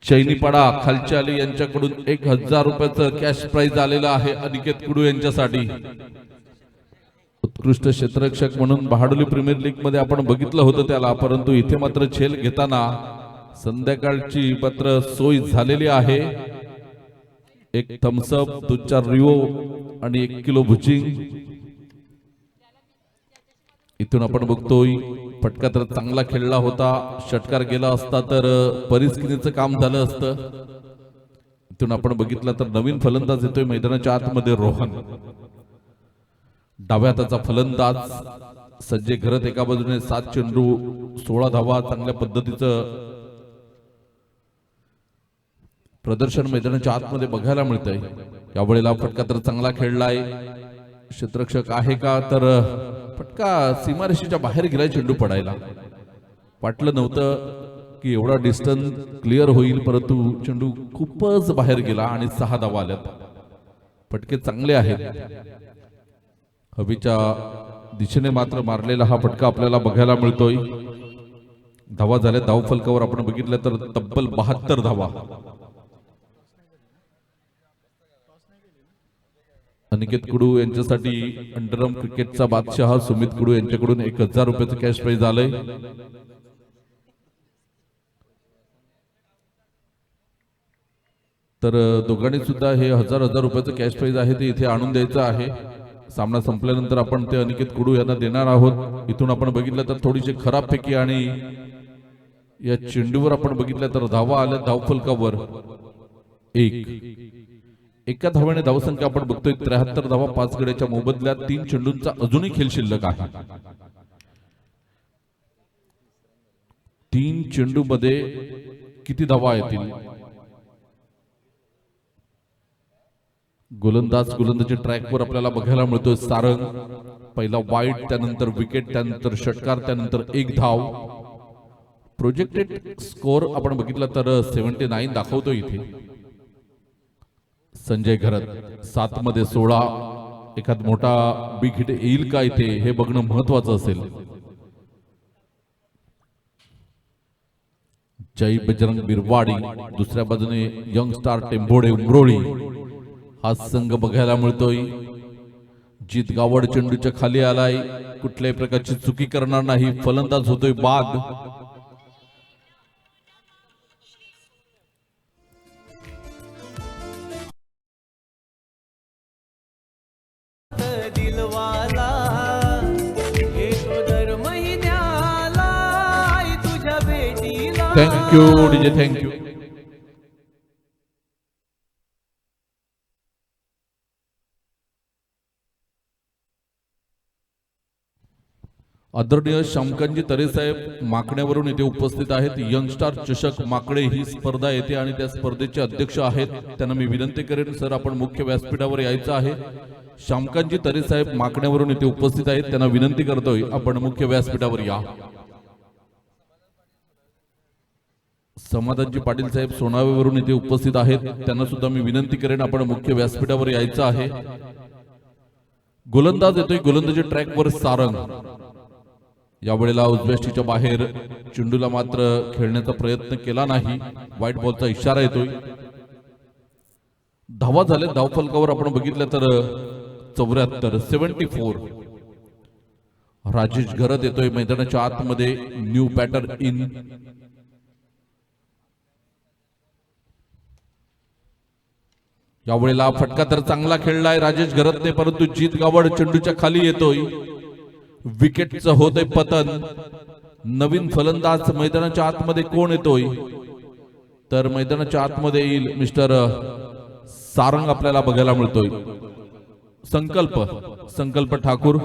Speaker 2: चैनीपाडा खालच्या आली यांच्याकडून 1000 रुपयाचं कॅश प्राइज आलेलं आहे अनिकेत कुडू यांच्यासाठी. उत्कृष्ट क्षेत्ररक्षक म्हणून बहाडोली प्रीमियर लीग मध्ये आपण बघितलं होतं त्याला, परंतु इथे मात्र झेल घेताना संध्याकाळची मात्र सोय झालेली आहे. 1 थम्सअप, 2-4 रिओ आणि 1 किलो भुजिंग. इथून आपण बघतोय फटका तर चांगला खेळला होता. षटकार गेला असता तर परिस्किनीचं काम झालं असतं. इथून आपण बघितलं तर नवीन फलंदाज येतोय मैदानाच्या आतमध्ये रोहन. डाव्या हाताचा फलंदाज संजय घरत एका बाजूने 7 चेंडू 16 धावा चांगल्या पद्धतीचं प्रदर्शन मैदानाच्या आतमध्ये बघायला मिळतंय. यावेळेला फटका तर चांगला खेळलाय. क्षेत्ररक्षक आहे का, तर फटका सीमारेषेच्या बाहेर गेलाय. चेंडू पडायला वाटलं नव्हतं की एवढा डिस्टन्स क्लिअर होईल, परंतु चेंडू खूपच बाहेर गेला आणि 6 धावा आल्यात. फटके चांगले आहेत. हवेच्या दिशेने मात्र मारलेला हा फटका आपल्याला बघायला मिळतोय. धावा झाल्या धावफलकावर आपण बघितलं तर तब्बल 72 धावा. अनिकेत कुडू यांच्यासाठी अंडरआर्म क्रिकेटचा बादशाह सुमित कुडू यांच्याकडून 1000 रुपयाचं कॅश प्राइज आलंय. तर दोघांनी सुद्धा हे 1000 रुपयाचं कॅश प्राइज आहे ते इथे आणून द्यायचं आहे. सामना संपल्यानंतर आपण ते अनिकेत कुडू यांना देणार आहोत. इथून आपण बघितलं तर थोडीशी खराब फेकी आणि या चेंडूवर आपण बघितलं तर धावा आल्या धावफलकावर 1. एका धाव्याने धावसंख्या आपण बघतोय 73 धावा 5 गड्याच्या मोबदल्यात. 3 चेंडूंचा अजूनही खेळ शिल्लक आहे. 3 चेंडू मध्ये किती धावा येतील? गोलंदाजी ट्रॅकवर आपल्याला बघायला मिळतोय सारंग. पहिला वाईट, त्यानंतर विकेट, त्यानंतर षटकार, त्यानंतर 1 धाव. प्रोजेक्टेड स्कोर आपण बघितला तर 79 दाखवतो इथे. संजय घरत 7 मध्ये 16. एखाद मोठा बिग हिट येईल का इथे हे बघणं महत्वाचं असेल. जय बजरंग बिरवाडी दुसऱ्या बाजूने यंग स्टार टेंभोडे उमरोळी हा संघ बघायला मिळतोय. जीत गावड चेंडूच्या खाली आलाय. कुठल्याही प्रकारची चुकी करणार नाही. फलंदाज होतोय बाद. Thank you DJ, thank you. आदरणीय श्यामकांतजी तरेसाहेब माकण्यावरून येथे उपस्थित आहेत. यंग स्टार चषक माकडे ही स्पर्धा येते आणि त्या स्पर्धेचे अध्यक्ष आहेत. त्यांना मी विनंती करेन सर आपण मुख्य व्यासपीठावर यायचं आहे. श्यामकांतजी तरेसाहेब माकण्यावरून येथे उपस्थित आहेत. त्यांना विनंती करतोय आपण मुख्य व्यासपीठावर या. समाधानजी पाटील साहेब सोनावेवरून येथे उपस्थित आहेत. त्यांना सुद्धा मी विनंती करेन आपण मुख्य व्यासपीठावर यायचं आहे. गोलंदाज येतोय गोलंदाजी ट्रॅकवर सारंग. यावेळेला उजव्याष्टीच्या बाहेर चेंडूला मात्र खेळण्याचा प्रयत्न केला नाही. व्हाईट बॉलचा इशारा येतोय. धावा झाले धावफलकावर आपण बघितलं तर 74. राजेश घरत येतोय मैदानाच्या आतमध्ये. New batter in. यावेळेला फटका तर चांगला खेळलाय राजेश घरतने, परंतु जीत गावड चेंडूच्या खाली येतोय. विकेटचं होतंय पतन. नवीन फलंदाज मैदानाच्या आतमध्ये कोण येतोय, तर मैदानाच्या आतमध्ये येईल मिस्टर सारंग आपल्याला बघायला मिळतोय. संकल्प ठाकूर.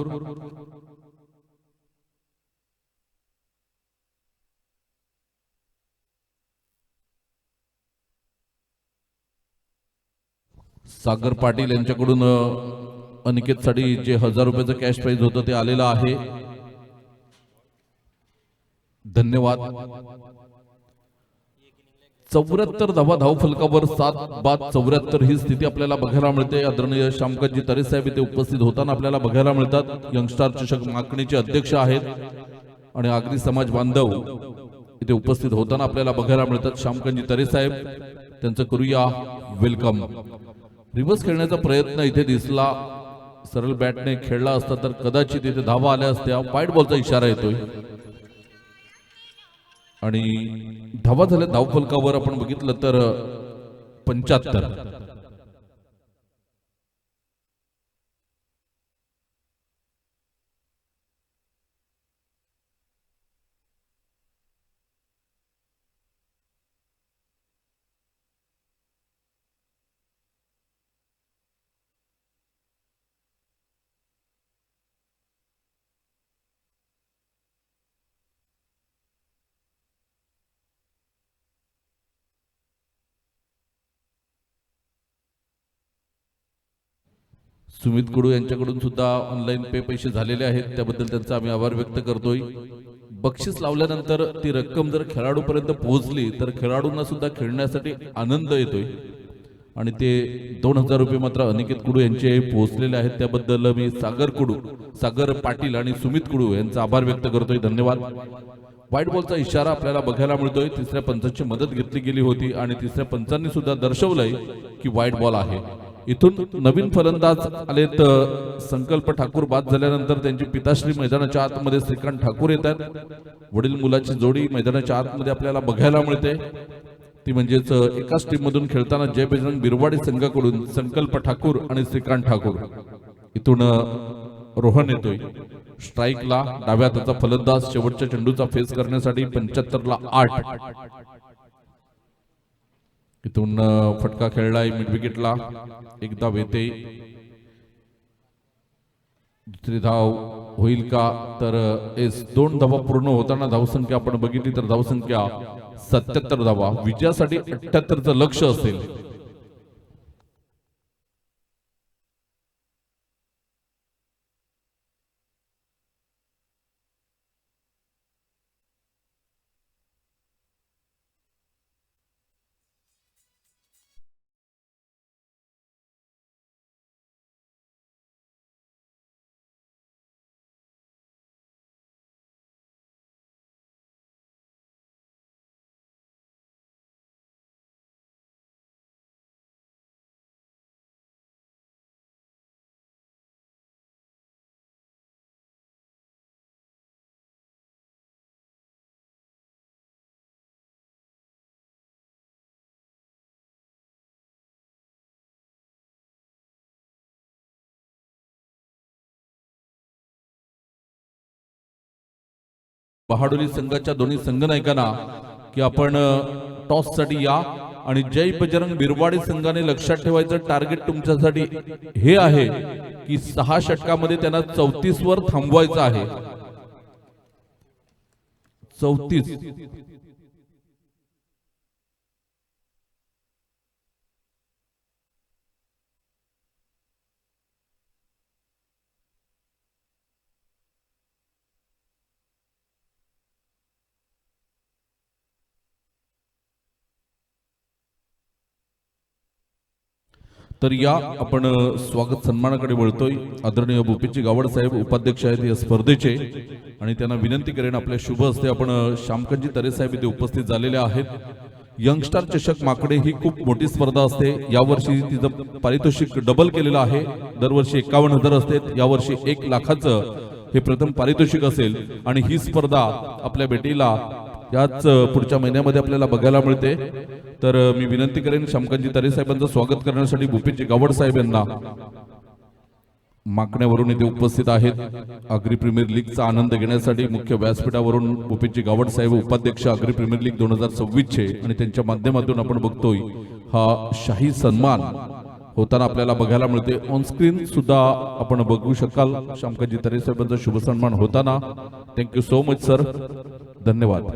Speaker 2: सागर पाटील यांच्याकडून अनिकेतसाठी जे 1000 रुपयाचं कॅश प्राइज होतं ते आलेलं आहे. धन्यवाद. 74 धावा धावफलकावर 7-74 ही स्थिती आपल्याला बघायला मिळते. आदरणीय श्यामकांतजी तरे साहेब इथे उपस्थित होताना आपल्याला बघायला मिळतात. यंगस्टार चषक मागणीचे अध्यक्ष आहेत आणि आगरी समाज बांधव इथे उपस्थित होताना आपल्याला बघायला मिळतात. श्यामकांतजी तरे साहेब त्यांचं करूया वेलकम. रिव्हर्स खेळण्याचा प्रयत्न इथे दिसला. सरळ बॅटने खेळला असता तर कदाचित इथे धावा आल्या असत्या. वाईट बॉलचा इशारा येतोय आणि धावा झाल्या धावफलकावर आपण बघितलं तर 75. सुमित कुडू यांच्याकडून सुद्धा ऑनलाईन पे पैसे झालेले आहेत, त्याबद्दल त्यांचा आम्ही आभार व्यक्त करतोय. बक्षीस लावल्यानंतर ती रक्कम जर खेळाडूपर्यंत पोहोचली तर खेळाडूंना सुद्धा खेळण्यासाठी आनंद येतोय आणि ते 2000 रुपये मात्र अनिकेत कुडू यांचे पोहोचलेले आहेत. त्याबद्दल मी सागर पाटील आणि सुमित कुडू यांचा आभार व्यक्त करतोय. धन्यवाद. व्हाईट बॉलचा इशारा आपल्याला बघायला मिळतोय. तिसऱ्या पंचाची मदत घेतली गेली होती आणि तिसऱ्या पंचांनी सुद्धा दर्शवलंय की व्हाईट बॉल आहे. इथून नवीन फलंदाज आलेत. संकल्प ठाकूर बाद झाल्यानंतर त्यांची पिताश्री मैदानाच्या आतमध्ये श्रीकांत ठाकूर येतात. वडील मुलाची जोडी मैदानाच्या आतमध्ये आपल्याला बघायला मिळते. ती म्हणजेच एकाच टीम मधून खेळताना जय बजरंग बिरवाडी संघाकडून संकल्प ठाकूर आणि श्रीकांत ठाकूर. इथून रोहन येतोय स्ट्राईकला. डाव्या हाताचा फलंदाज शेवटच्या चेंडूचा फेस करण्यासाठी 75 ला 8. इथून फटका खेळलाय मिड विकेटला. एकदा वेते. दुसरी धाव होईल का तर 2 धावा पूर्ण होताना धावसंख्या आपण बघितली तर धावसंख्या 77 धावा. विजयासाठी 78चं लक्ष असेल. बहाडोली संघाच्या दोन्ही संघनायकांना की आपण टॉस साठी या आणि जय बजरंग बिरवाडी संघाने लक्षात ठेवायचं टार्गेट तुमच्यासाठी हे आहे की 6 षटकामध्ये त्यांना 34 वर थांबवायचं आहे. 34. तर या आपण स्वागत सन्मानाकडे वळतोय. आदरणीय भूपेजी गावड साहेब उपाध्यक्ष आहेत या स्पर्धेचे आणि त्यांना विनंती करेन आपल्या शुभ हस्ते आपण श्यामकांतजी तरे साहेब इथे उपस्थित झालेले आहेत. यंगस्टार चषक माकडे ही खूप मोठी स्पर्धा असते. यावर्षी तिचं पारितोषिक डबल केलेलं आहे. दरवर्षी 51,000 असते. यावर्षी 1 लाखाचं हे प्रथम पारितोषिक असेल आणि ही स्पर्धा आपल्या बेटीला याच पुढच्या महिन्यामध्ये आपल्याला बघायला मिळते. तर मी विनंती करेन श्यामकांतजी तरे साहेबांचं स्वागत करण्यासाठी भूपेजी गावड साहेब यांना माकण्यावरून इथे उपस्थित आहेत. आगरी प्रीमियर लीगचा आनंद घेण्यासाठी मुख्य व्यासपीठावरून भूपेजी गावड साहेब उपाध्यक्ष आगरी प्रीमियर लीग 2026 चे आणि त्यांच्या माध्यमातून आपण बघतोय हा शाही सन्मान होताना आपल्याला बघायला मिळते. ऑन स्क्रीन सुद्धा आपण बघू शकाल श्यामकांतजी तरे साहेबांचा शुभ सन्मान होताना. Thank you so much sir. धन्यवाद.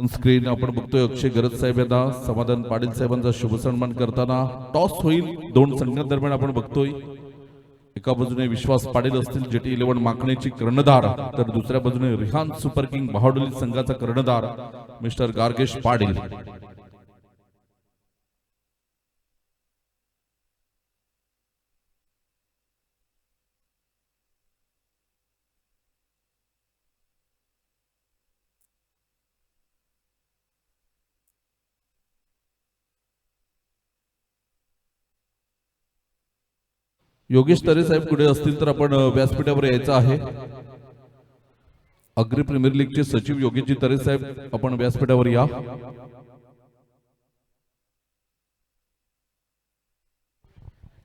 Speaker 2: ऑन स्क्रीन आपण बघतोय अक्षय गरज साहेब यांना समाधान पाटील साहेबांचा शुभ सन्मान करताना टॉस होईल दोन संघांदरम्यान आपण बघतोय एका बाजूने विश्वास पाटील असतील जेटी 11 माकणेची कर्णधार तर दुसऱ्या बाजूने रिहान सुपर किंग बहाडोली संघाचा कर्णधार मिस्टर गार्गेश पाटील. योगेश तरे साहेब कुठे असतील तर आपण व्यासपीठावर यायचं आहे. अग्री प्रीमियर लीगचे सचिव योगेशजी तरे साहेब आपण व्यासपीठावर या.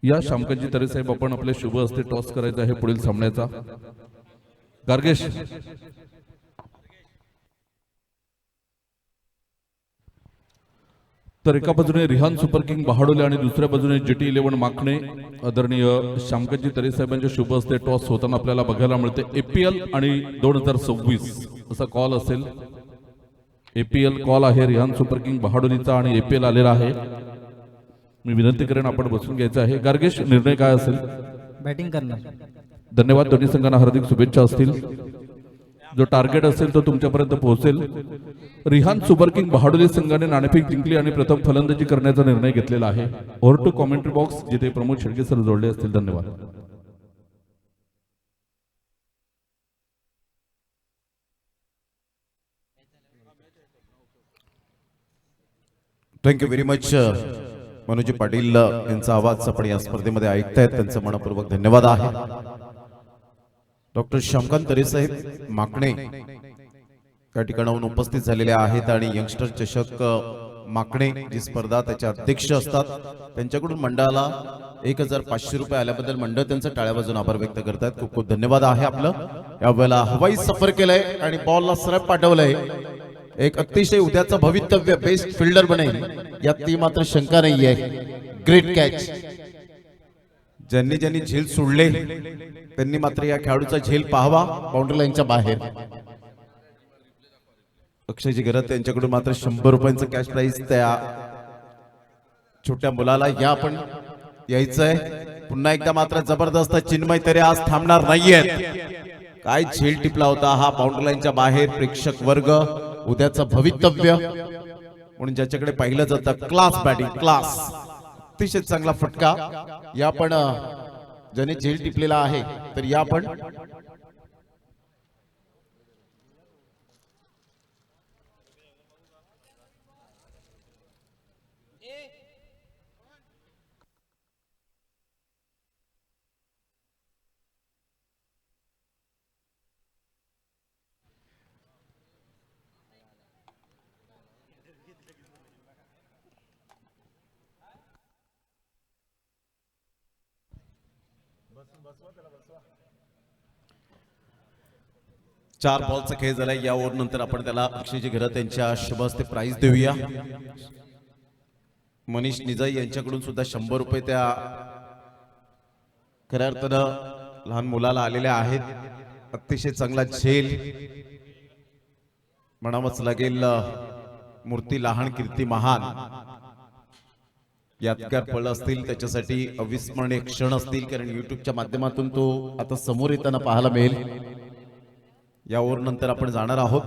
Speaker 2: या शामकाजी तरे साहेब आपण आपले शुभ हस्ते टॉस करायचा आहे पुढील सामन्याचा. गार्गेश तर एका बाजूने रिहान सुपर किंग बहाडोले आणि दुसऱ्या बाजूने जेटी 11 माकणे आदरणीय शामकाजी तरे साहेबांच्या शुभ हस्ते टॉस होताना आपल्याला बघायला मिळते. एपीएल आणि 2026 असा कॉल असेल. एपीएल कॉल आहे रिहान सुपर किंग बहाडोलीचा आणि एपीएल आलेला आहे. मी विनंती करेन आपण बसून घ्यायचं आहे. गार्गेश निर्णय काय असेल?
Speaker 3: बॅटिंग करणार.
Speaker 2: धन्यवाद. दोन्ही संघांना हार्दिक शुभेच्छा असतील. जो टार्गेट असेल तो तुमच्यापर्यंत पोहोचेल. रिहान सुपर किंग बहाडोली संघाने नाणेफेक जिंकली आणि प्रथम फलंदाजी करण्याचा निर्णय घेतलेला आहे. ओव्हर टू कॉमेंट्री बॉक्स जिथे प्रमोद शेडगे सर जोडले असतील. धन्यवाद.
Speaker 1: थँक्यू व्हेरी मच मनोजी पाटील यांचा आवाज आपण या स्पर्धेमध्ये ऐकतायत त्यांचं मनपूर्वक धन्यवाद आहे. डॉक्टर श्यामकांत तरे साहेब माकणे त्या ठिकाणाहून उपस्थित झालेले आहेत आणि यंगस्टर चषक माकणे जी स्पर्धा त्याचे अध्यक्ष असतात त्यांच्याकडून मंडळाला 1500 रुपये आल्याबद्दल मंडळ त्यांचं टाळ्या वाजवून आभार व्यक्त करतात. खूप खूप धन्यवाद आहे आपलं. यावेळेला हवाई सफर केलंय आणि बॉलला सरळ पाठवलंय. एक अतिशय उद्याचं भवितव्य बेस्ट फिल्डर बनेल यात ती मात्र शंका नाहीये. Great catch. ज्यांनी ज्यांनी झेल सोडले त्यांनी मात्र या खेळाडूचा झेल पाहावा बाउंड्री लाईनच्या बाहेर. अक्षयजी गरज यांच्याकडून मात्र 100 रुपयांचं कॅश प्राइज त्या छोट्या मुलाला या आपण यायचंय. पुन्हा एकदा मात्र जबरदस्त चिन्मय तरी आज थांबणार नाहीयेत. काय झेल टिपला होता हा बाउंड्री लाईनच्या बाहेर. प्रेक्षक वर्ग उद्याचं भवितव्य म्हणून ज्याच्याकडे पाहिलं जातं क्लास बॅटिंग क्लास अतिशय चांगला फटका. या पण ज्याने झेल टिपलेला आहे तर या पण चार बॉलचा खेळ झालाय. या ओव्हर नंतर आपण त्याला अक्षयजी घरत यांच्या शुभ हस्ते प्राइज देऊया. मनीष निजाई यांच्याकडून सुद्धा 100 रुपये त्या खऱ्या अर्थानं लहान मुलाला आलेले आहेत. अतिशय चांगला झेल म्हणावंच लागेल. मूर्ती लहान कीर्ती महान यादगार पळ असतील त्याच्यासाठी अविस्मरणीय क्षण असतील कारण युट्यूबच्या माध्यमातून तो आता समोर येताना पाहायला मिळेल. या ओव्हर नंतर आपण जाणार आहोत.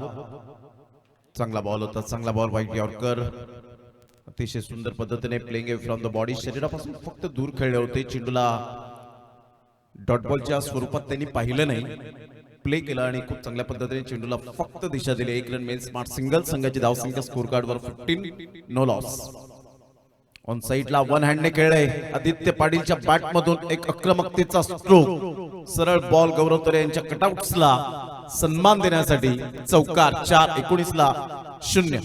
Speaker 1: चांगला बॉल होता. चांगला बॉल वाईट यॉर्कर. अतिशय सुंदर पद्धतीने प्लेइंग फ्रॉम द बॉडी शरीरापासून फक्त दूर खेळले होते. चेंडूला डॉट बॉलच्या स्वरूपात त्यांनी पाहिलं नाही. प्ले केला आणि खूप चांगल्या पद्धतीने चेंडूला फक्त दिशा दिली. 1 रन मेल स्मार्ट सिंगल. संघाची धावसंख्या स्कोर कार्डवर 15 नो लॉस. ऑन साइडला वन हँडने खेळले. आदित्य पाटीलच्या बॅट मधून एक आक्रमकतेचा स्ट्रोक. सरळ बॉल गौरव तरे यांच्या कटआउट्सला सन्मान देण्यासाठी चौकार. 4-19ला 0.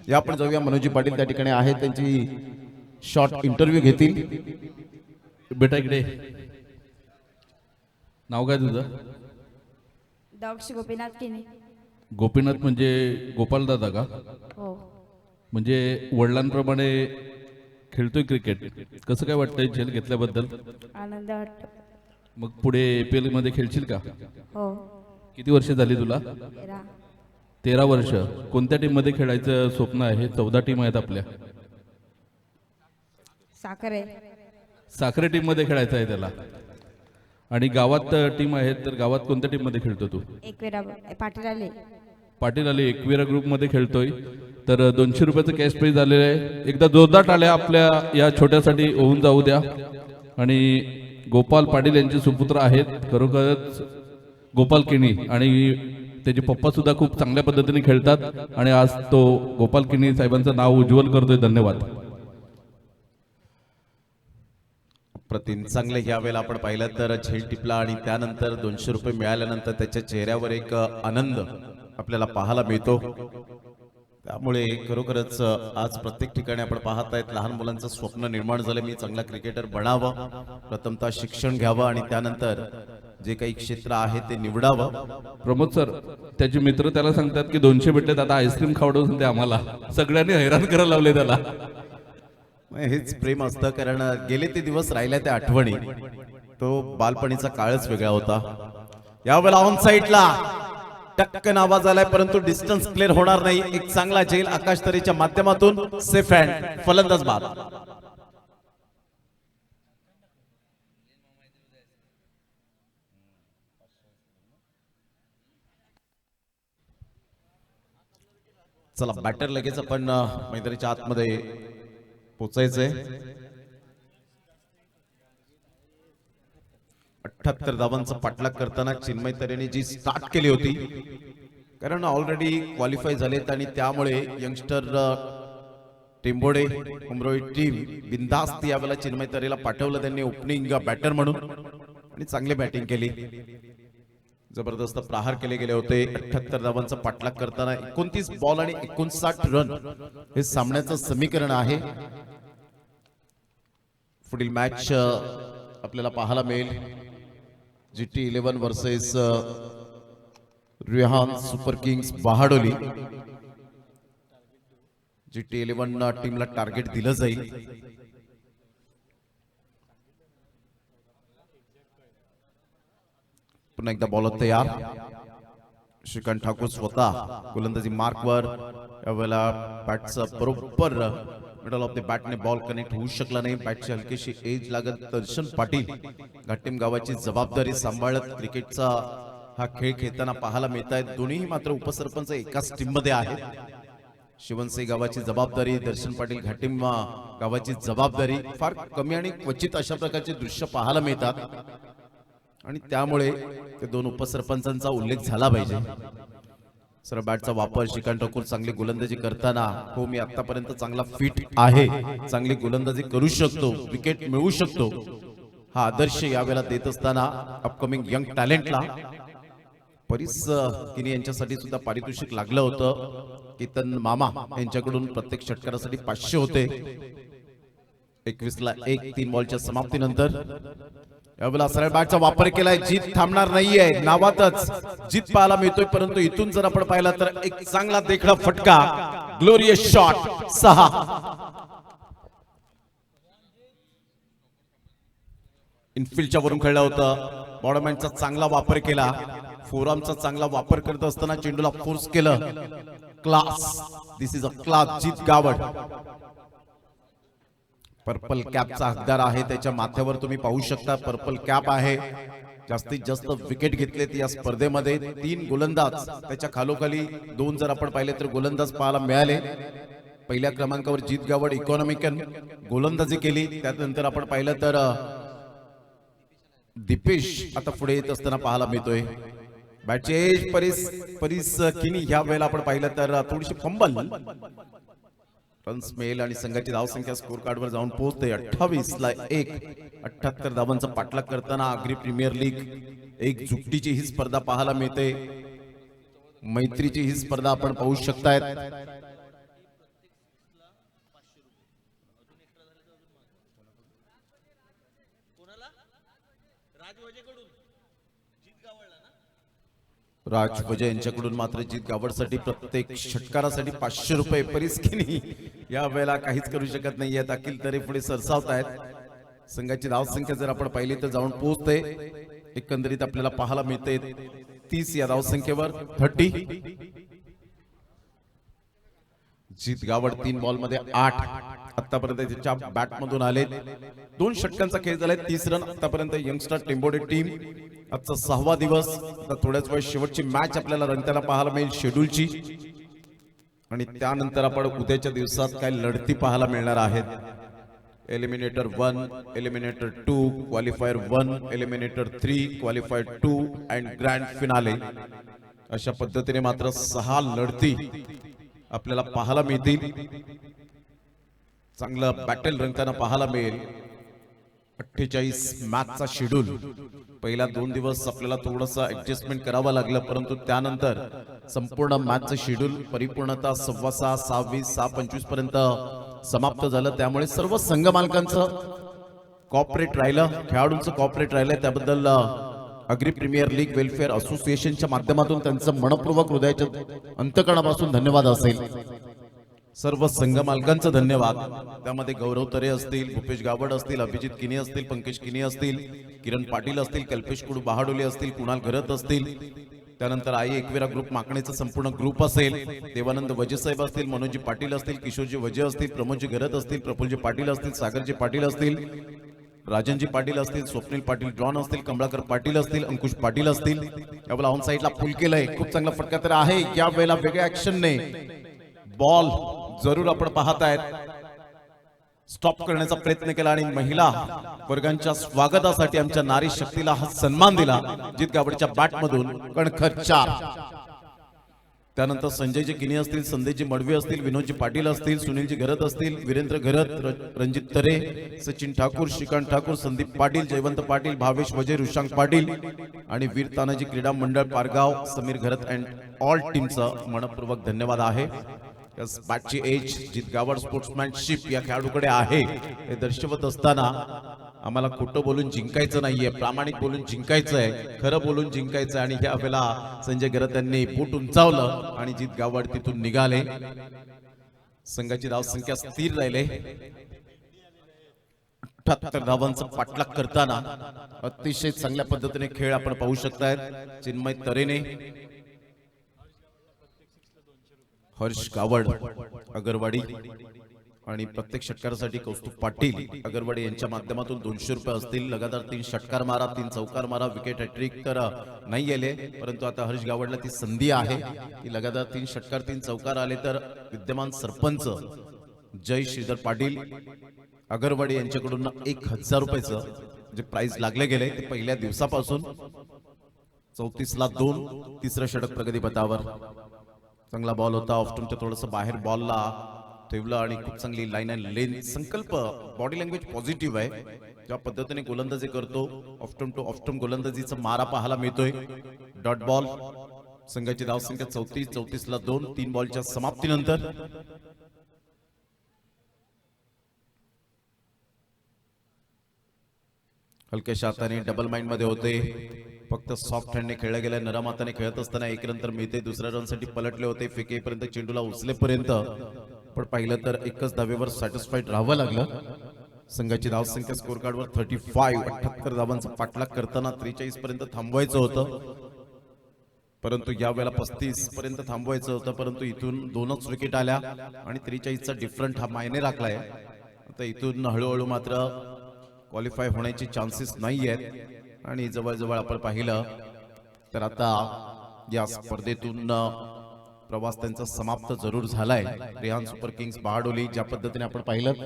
Speaker 1: या आपण जाऊया. मनोजी पाटील त्या ठिकाणी आहेत. त्यांची शॉर्ट इंटरव्ह्यू घेतील.
Speaker 2: बेटा इकडे. नाव काय तुझं?
Speaker 4: डॉक्टर गोपीनाथ केने.
Speaker 2: गोपीनाथ म्हणजे गोपाल दादा का?
Speaker 4: हो.
Speaker 2: म्हणजे वडिलांप्रमाणे खेळतोय क्रिकेट. कसं काय वाटतंय झेल घेतल्याबद्दल?
Speaker 4: आनंद वाटतो.
Speaker 2: मग पुढे एपीएल मध्ये खेळशील का?
Speaker 4: हो.
Speaker 2: किती वर्ष झाली तुला? 13 वर्ष कोणत्या टीम मध्ये खेळायचं स्वप्न आहे? 14 टीम आहेत आपल्या.
Speaker 4: साखर आहे.
Speaker 2: साखरे टीम मध्ये खेळायचं आहे त्याला. आणि गावात टीम आहेत, तर गावात कोणत्या टीम मध्ये खेळतो तू?
Speaker 4: एकविरा पाटील आले.
Speaker 2: पाटील आले एकविरा ग्रुप मध्ये खेळतोय. तर 200 रुपयाचं कॅश प्राइज आलेलं आहे. एकदा जोरदार टाळ्या आपल्या या छोट्यासाठी होऊन जाऊ द्या. आणि गोपाल पाटील यांचे सुपुत्र आहेत खरोखरच गोपाल किणी, आणि त्याचे पप्पा सुद्धा खूप चांगल्या पद्धतीने खेळतात. आणि आज तो गोपाल किणी साहेबांचं नाव उज्ज्वल करतोय. धन्यवाद.
Speaker 1: प्रतिम चांगले ह्या वेळेला आपण पाहिलं तर झेल टिपला आणि त्यानंतर 200 रुपये मिळाल्यानंतर त्याच्या चेहऱ्यावर एक आनंद आपल्याला पाहायला मिळतो. त्यामुळे खरोखरच आज प्रत्येक ठिकाणी आपण पाहत आहेत लहान मुलांचं स्वप्न निर्माण झालं, मी चांगला क्रिकेटर बनावं, प्रथमतः शिक्षण घ्यावं आणि त्यानंतर जे काही क्षेत्र आहे ते निवडावं.
Speaker 2: प्रमोद सर, त्याचे मित्र त्याला सांगतात की 200 भेटलेत, आता आईस्क्रीम खावडून ते आम्हाला सगळ्यांनी हैराण करायला लावले त्याला.
Speaker 1: हेच प्रेम असतं, कारण गेले ते दिवस राहिल्या त्या आठवणी. तो बालपणीचा काळच वेगळा होता. यावेळेला ऑन साइडला टक्कन आवाज आलाय, परंतु डिस्टन्स क्लिअर होणार नाही. एक चांगला झेल आकाश तरेच्या माध्यमातून सेफ हँड, फलंदाज बाद. चला बॅटर लगेच आपण मैदानाच्या आतमध्ये पोचायचंय. 78 धावांचा पाठलाग करताना चिन्मय तरेने जी स्टार्ट केली होती, कारण ऑलरेडी क्वालिफाय झालेत आणि त्यामुळे यंगस्टर टेंबोडे उमरोई टीम बिनधास्त यावेळेला चिन्मय तरेला पाठवलं त्यांनी ओपनिंग बॅटर म्हणून, आणि चांगली बॅटिंग केली. जबरदस्त प्रहार केले गेले होते. 78 धावांचा पाठलाग करताना 29 बॉल आणि 59 रन हे सामन्याचं समीकरण आहे. पुढील मॅच आपल्याला पाहायला मिळेल GT11 versus Rehan super kings Bahadoli. GT11 टीमला टार्गेट दिलं जाईल. पुन्हा एकदा बॉलर तयार. श्रीकांत ठाकूर स्वतः गोलंदाजी मार्कवर. यावेळेला बॅटचा बरोबर मिडल ऑफ द बॅटने बॉल कनेक्ट होऊ शकला नाही. बॅटची हलकीशी एज लागत. दर्शन पाटील घाटिम गावाची जबाबदारी सांभाळत क्रिकेटचा हा खेळ खेळताना पाहायला मिळत आहेत. दोन्ही मात्र उपसरपंच एकाच टीम मध्ये आहेत. शिवनसे गावाची जबाबदारी, दर्शन पाटील घाटिम गावाची जबाबदारी. फार कमी आणि क्वचित अशा प्रकारचे दृश्य पाहायला मिळतात, आणि त्यामुळे ते दोन उपसरपंचांचा उल्लेख झाला पाहिजे. सर बॅटचा वापर. श्रीकांत ठाकूर चांगली गोलंदाजी करताना, हो मी आतापर्यंत चांगला फिट आहे, चांगली गोलंदाजी करू शकतो, विकेट मिळवू शकतो, हा आदर्श यावेळेला देत असताना अपकमिंग यंग टॅलेंटला परीस किनी यांच्यासाठी सुद्धा पारितोषिक लागलं होतं. केतन मामा यांच्याकडून प्रत्येक षटकारासाठी 500 होते. 21ला 1, 3 बॉलच्या समाप्तीनंतर यावेळेला सरळ बॅटचा वापर केलाय. जीत थांबणार नाहीये, नावातच जीत पाहायला मिळतोय, परंतु इथून जर आपण पाहिला तर एक चांगला देखणा फटका, ग्लोरियस शॉट. 6 इनफिल्डच्या वरून खेळला होता. बॉडमॅनचा चांगला वापर केला. फोरआर्मचा चांगला वापर करत असताना चेंडूला फोर्स केलं. Class, this is a class. Jeet Gawad purple captcha हकदार आहे. त्याच्या माथ्यावर तुम्ही पाहू शकता पर्पल कॅप आहे. जास्तीत जास्त विकेट घेतलेत या स्पर्धेमध्ये. 3 गोलंदाज, त्याच्या खालोखाली 2 जर आपण पाहिले तर गोलंदाज पाहायला मिळाले. पहिल्या क्रमांकावर जीत गावड इकॉनॉमिकन गोलंदाजी केली. त्यानंतर आपण पाहिलं तर दीपेश आता पुढे येत असताना पाहायला मिळतोय. बॅटचे परीस किनी ह्या वेळेला आपण पाहिलं तर थोडीशी फंबल. रन्स मिळेल आणि संघाची धावसंख्या स्कोर कार्डवर जाऊन पोहोचते. 28ला 1. 78 धावांचा पाठलाग करताना आग्री प्रीमियर लीग एक जुकटीची ही स्पर्धा पाहायला मिळते. मैत्रीची ही स्पर्धा आपण पाहू शकतायत. राज वजे यांच्याकडून मात्र जीत गावडसाठी प्रत्येक षटकारासाठी 500 रुपये. परिस्किनी या वेळेला काहीच करू शकत नाहीये. अखिल तरे पुढे सरसावत आहेत. संघाची धावसंख्या जर आपण पाहिली तर जाऊन पोहोचते. एकंदरीत आपल्याला पाहायला मिळते 30 या धावसंख्येवर 30. जीत गावड 3 बॉल मध्ये 8 आतापर्यंत त्याच्या बॅट मधून आले. 2 षटकांचा खेळ झालाय. 30 रन आतापर्यंत यंगस्टर टेंबोडे टीम. आजचा 6वा दिवस. आता थोड्याच वेळ शेवटची मॅच आपल्याला रंगताना पाहायला मिळेल शेड्यूलची आणि त्यानंतर आपण उद्याच्या दिवसात काय लढती पाहायला मिळणार आहेत. Eliminator 1, eliminator 2, qualifier 1, eliminator 3, qualifier 2 and grand finale. अशा पद्धतीने मात्र 6 लढती आपल्याला पाहायला मिळतील. चांगलं बॅटल रंगताना पाहायला मिळेल. 48 मॅचचा शेड्यूल. पहिल्या 2 दिवस आपल्याला थोडंसं ऍडजस्टमेंट करावं लागलं, परंतु त्यानंतर संपूर्ण मॅचचं शेड्यूल परिपूर्णता 6:15, 6:20, 6:25 पर्यंत समाप्त झालं. त्यामुळे सर्व संघ मालकांचं कॉर्पोरेट राहिलं, खेळाडूंचं कॉर्पोरेट राहिलं. त्याबद्दल अग्री प्रीमियर लीग वेलफेअर असोसिएशनच्या माध्यमातून त्यांचं मनपूर्वक हृदयाच्या अंतकरणापासून धन्यवाद असेल. सर्व संघ मालकांचं धन्यवाद. त्यामध्ये गौरव तरे असतील, भूपेश गावड असतील, अभिजित किनी असतील, पंकज किनी असतील, किरण पाटील असतील, कल्पेश कुडू बहाडोली असतील, कुणाल घरत असतील. त्यानंतर आई एकविरा ग्रुप माकणेचा संपूर्ण ग्रुप असेल. देवानंद वजे साहेब असतील, मनोजी पाटील असतील, किशोरजी वजे असतील, प्रमोदजी घरत असतील, प्रफुलजी पाटील असतील, सागरजी पाटील असतील, राजनजी पाटील असतील, स्वप्नील पाटील जॉन असतील, कमळाकर पाटील असतील, अंकुश पाटील असतील. यावेळेला ऑन साईडला फुल केलंय. खूप चांगला फटका तर आहे. या वेळेला वेगळ्या ऍक्शनने बॉल जरूर आपण पाहतायत स्टॉप करण्याचा प्रयत्न केला आणि महिला वर्गांच्या स्वागतासाठी आमच्या नारी शक्तीला हा सन्मान दिला. जीत गावडच्या बॅट मधून कणखर 4. त्यानंतर संजयजी किनी असतील, संदेशजी मडवी असतील, विनोदजी पाटील असतील, सुनीलजी घरत असतील, वीरेंद्र घरत, रणजित तरे, सचिन ठाकूर, श्रीकांत ठाकूर, संदीप पाटील, जयवंत पाटील, भावेश वजे, रुशांक पाटील आणि वीर तानाजी क्रीडा मंडळ पारगाव, समीर घरत अँड ऑल टीमचं मनपूर्वक धन्यवाद आहे. बॅटची एज जीत गावड स्पोर्ट्समॅनशिप या खेळाडूकडे आहे हे दर्शवत असताना आम्हाला खोटं बोलून जिंकायचं नाहीये, प्रामाणिक बोलून जिंकायचं आहे, खरं बोलून जिंकायचं. आणि या वेळेला संजय घरत यांनी बूट उंचावलं आणि जीत गावड तिथून निघाले. संघाची धावसंख्या स्थिर राहिले. 78 धावांचा पाठलाग करताना अतिशय चांगल्या पद्धतीने खेळ आपण पाहू शकताय. चिन्मय तरेने, हर्ष गावड अगरवाडी आणि प्रत्येक षटकारासाठी कौस्तुभ पाटील अगरवाडी यांच्या माध्यमातून 200 रुपये असतील. लगातार 3 षटकार मारा, 3 चौकार मारा. विकेट हॅट्रिक तर नाही आले, परंतु आता हर्ष गावडला ती संधी आहे की लगातार 3 षटकार 3 चौकार आले तर विद्यमान सरपंच जय श्रीधर पाटील अगरवाडी यांच्याकडून 1000 रुपयाचं जे प्राइज लागले गेले ते पहिल्या दिवसापासून. 34ला 2, तिसरं षटक प्रगतीपथावर. चांगला बॉल होता. ऑफ्टूमच्या थोडस बाहेर बॉलला ठेवलं आणि खूप चांगली लाईन अँड लेन. संकल्प बॉडी लँग्वेज पॉझिटिव्ह आहे. ज्या पद्धतीने गोलंदाजी करतो ऑफ्टूम टू ऑफ्टूम गोलंदाजीचा मारा पाहायला मिळतोय. Dot ball. संघाची धावसंख्या 34. 34ला 2, 3 बॉलच्या समाप्तीनंतर. हलक्याशा हाताने डबल माइंड मध्ये होते. फक्त सॉफ्ट हँडने खेळला गेला. नरम हाताने खेळत असताना 1 रन तर मिळते. दुसऱ्या रन साठी पलटले होते. फेकेपर्यंत चेंडूला उचलेपर्यंत पण पाहिलं तर एकच धावेवर सॅटिस्फाईड राहावं लागलं. संघाची धावसंख्या स्कोर कार्डवर 35. 78 धावांचा पाठलाग करताना 43 पर्यंत थांबवायचं होतं, परंतु या वेळेला 35 पर्यंत थांबवायचं होतं, परंतु इथून 2च विकेट आल्या आणि 43चा डिफरंट हा मायने राखलाय. आता इथून हळूहळू मात्र क्वालिफाय होण्याची चान्सेस नाही आहेत आणि जवळजवळ आपण पाहिलं तर आता या स्पर्धेतून प्रवास त्यांचा समाप्त जरूर झालाय. रेहान सुपर किंग्स बहाडोली ज्या पद्धतीने आपण पाहिलं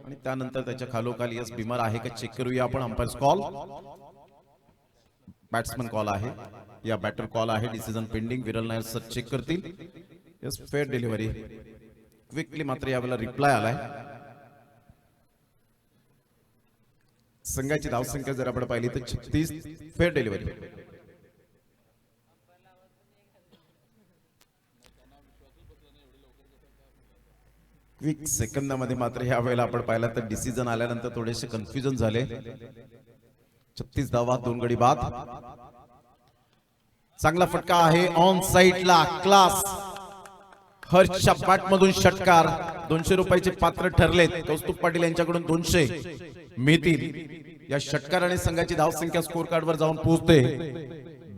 Speaker 1: आणि त्यानंतर त्याच्या खालोखाल यस बिमर आहे का चेक करूया आपण. अंपायर्स कॉल, बॅट्समन कॉल आहे, या बॅटर कॉल आहे. Decision pending. विरल नायर सर चेक करतील. Yes fair delivery. क्विकली मात्र यावेळेला रिप्लाय आलाय. संघाची धावसंख्या जर आपण पाहिली तर 36. Fair delivery. क्विक सेकंदामध्ये मात्र ह्या वेळेला आपण पाहिला तर डिसिजन आल्यानंतर थोडेसे कन्फ्युजन झाले. 36 धावा 2 गडी बाद. चांगला फटका आहे ऑन साइडला. क्लास. हर्षच्या बॅट मधून षटकार. 200 रुपयाचे पात्र ठरलेत. कौस्तुभ पाटील यांच्याकडून 200 मिळतील. या षटकाराने संघाची धावसंख्या स्कोर कार्डवर जाऊन पोहोचते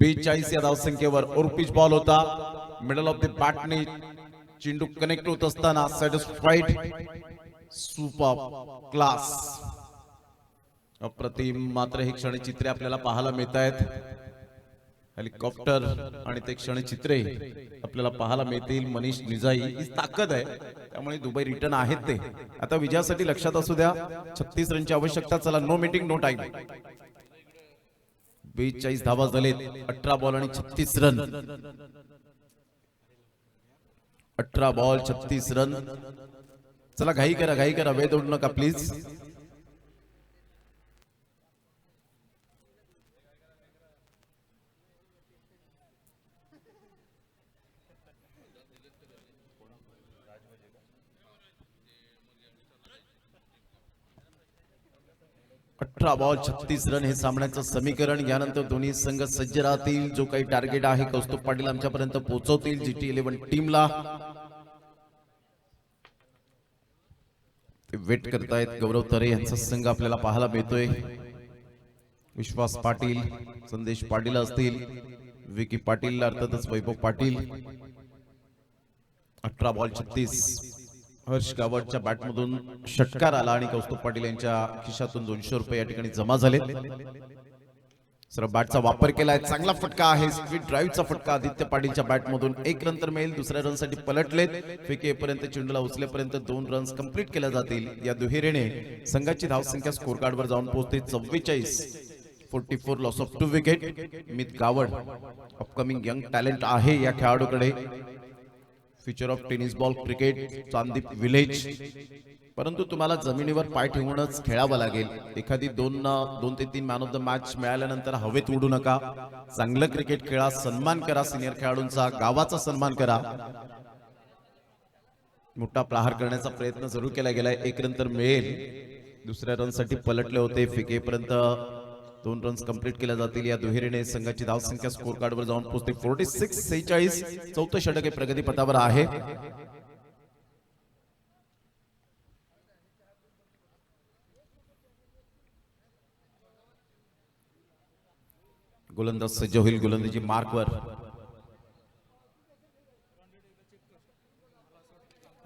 Speaker 1: 42 या धावसंख्येवर. ओरपिच बॉल होता. मिडल ऑफ द बॅटने चेंडू कनेक्ट होत असताना सॅटिस्फाईड सुपर क्लास अप्रतिम. मात्र हे क्षणचित्रे आपल्याला पाहायला मिळत आहेत. हेलिकॉप्टर आणि ते क्षणचित्रे आपल्याला पाहायला मिळतील. मनीष निजाई ही ताकद आहे, त्यामुळे दुबई रिटर्न आहेत ते. आता विजयासाठी लक्षात असू द्या, 36 रनची आवश्यकता. चला, नो मीटिंग नो टाइम. 42 धावा झालेत. 18 बॉल आणि 36 रन. 18 ball 36 run. चला, घाई करा, वेळ तोडू नका प्लीज. अठरा बॉल 36 रन हे सामन्याचं समीकरण. यानंतर दोन्ही संघ सज्ज राहतील. जो काही टार्गेट आहे कौस्तुभ पाटील आमच्यापर्यंत पोहोचवतील GT11 टीमला. ते वेट करतायत. गौरव तरे यांचा संघ आपल्याला पाहायला मिळतोय. विश्वास पाटील, संदेश पाटील असतील, विकी पाटील, अर्थातच वैभव पाटील. 18 बॉल 36. हर्ष गावडच्या बॅटमधून षटकार आला आणि कौस्तुभ पाटील यांच्या खिशातून 200 रुपये या ठिकाणी जमा झाले. सर बॅटचा वापर केलाय. चांगला फटका आहे, स्पीड ड्राईव्हचा फटका आदित्य पाटीलच्या बॅटमधून. 1 रन तर मिळेल. दुसऱ्या रनसाठी पलटलेत. फेकेपर्यंत चेंडूला उचलेपर्यंत 2 रन्स कंप्लीट केल्या जातील. या दुहेरीने संघाची धावसंख्या स्कोर कार्डवर जाऊन पोहोचते 44. 44 लॉस ऑफ 2 विकेट. मित गावड अपकमिंग यंग टॅलेंट आहे या खेळाडूकडे. Future of tennis ball cricket, Chandip village. परंतु तुम्हाला जमिनीवर पाय ठेवूनच खेळावं लागेल. एखादी 2 ते 3 मॅन ऑफ द मॅच मिळाल्यानंतर हवेत उडू नका. चांगलं क्रिकेट खेळा, सन्मान करा सिनियर खेळाडूंचा, गावाचा सन्मान करा. मोठा प्रहार करण्याचा प्रयत्न जरूर केला गेलाय. 1 रन तर मिळेल. दुसऱ्या रनसाठी पलटले होते. फेकेपर्यंत 2 रन्स कंप्लीट केल्या जातील. या दुहेरीने संघाची धावसंख्या स्कोर कार्डवर जाऊन पोहोचते 46. चौथं षटक हे प्रगतीपथावर आहे. गोलंदाज सज्ज होईल गोलंदाजी मार्कवर.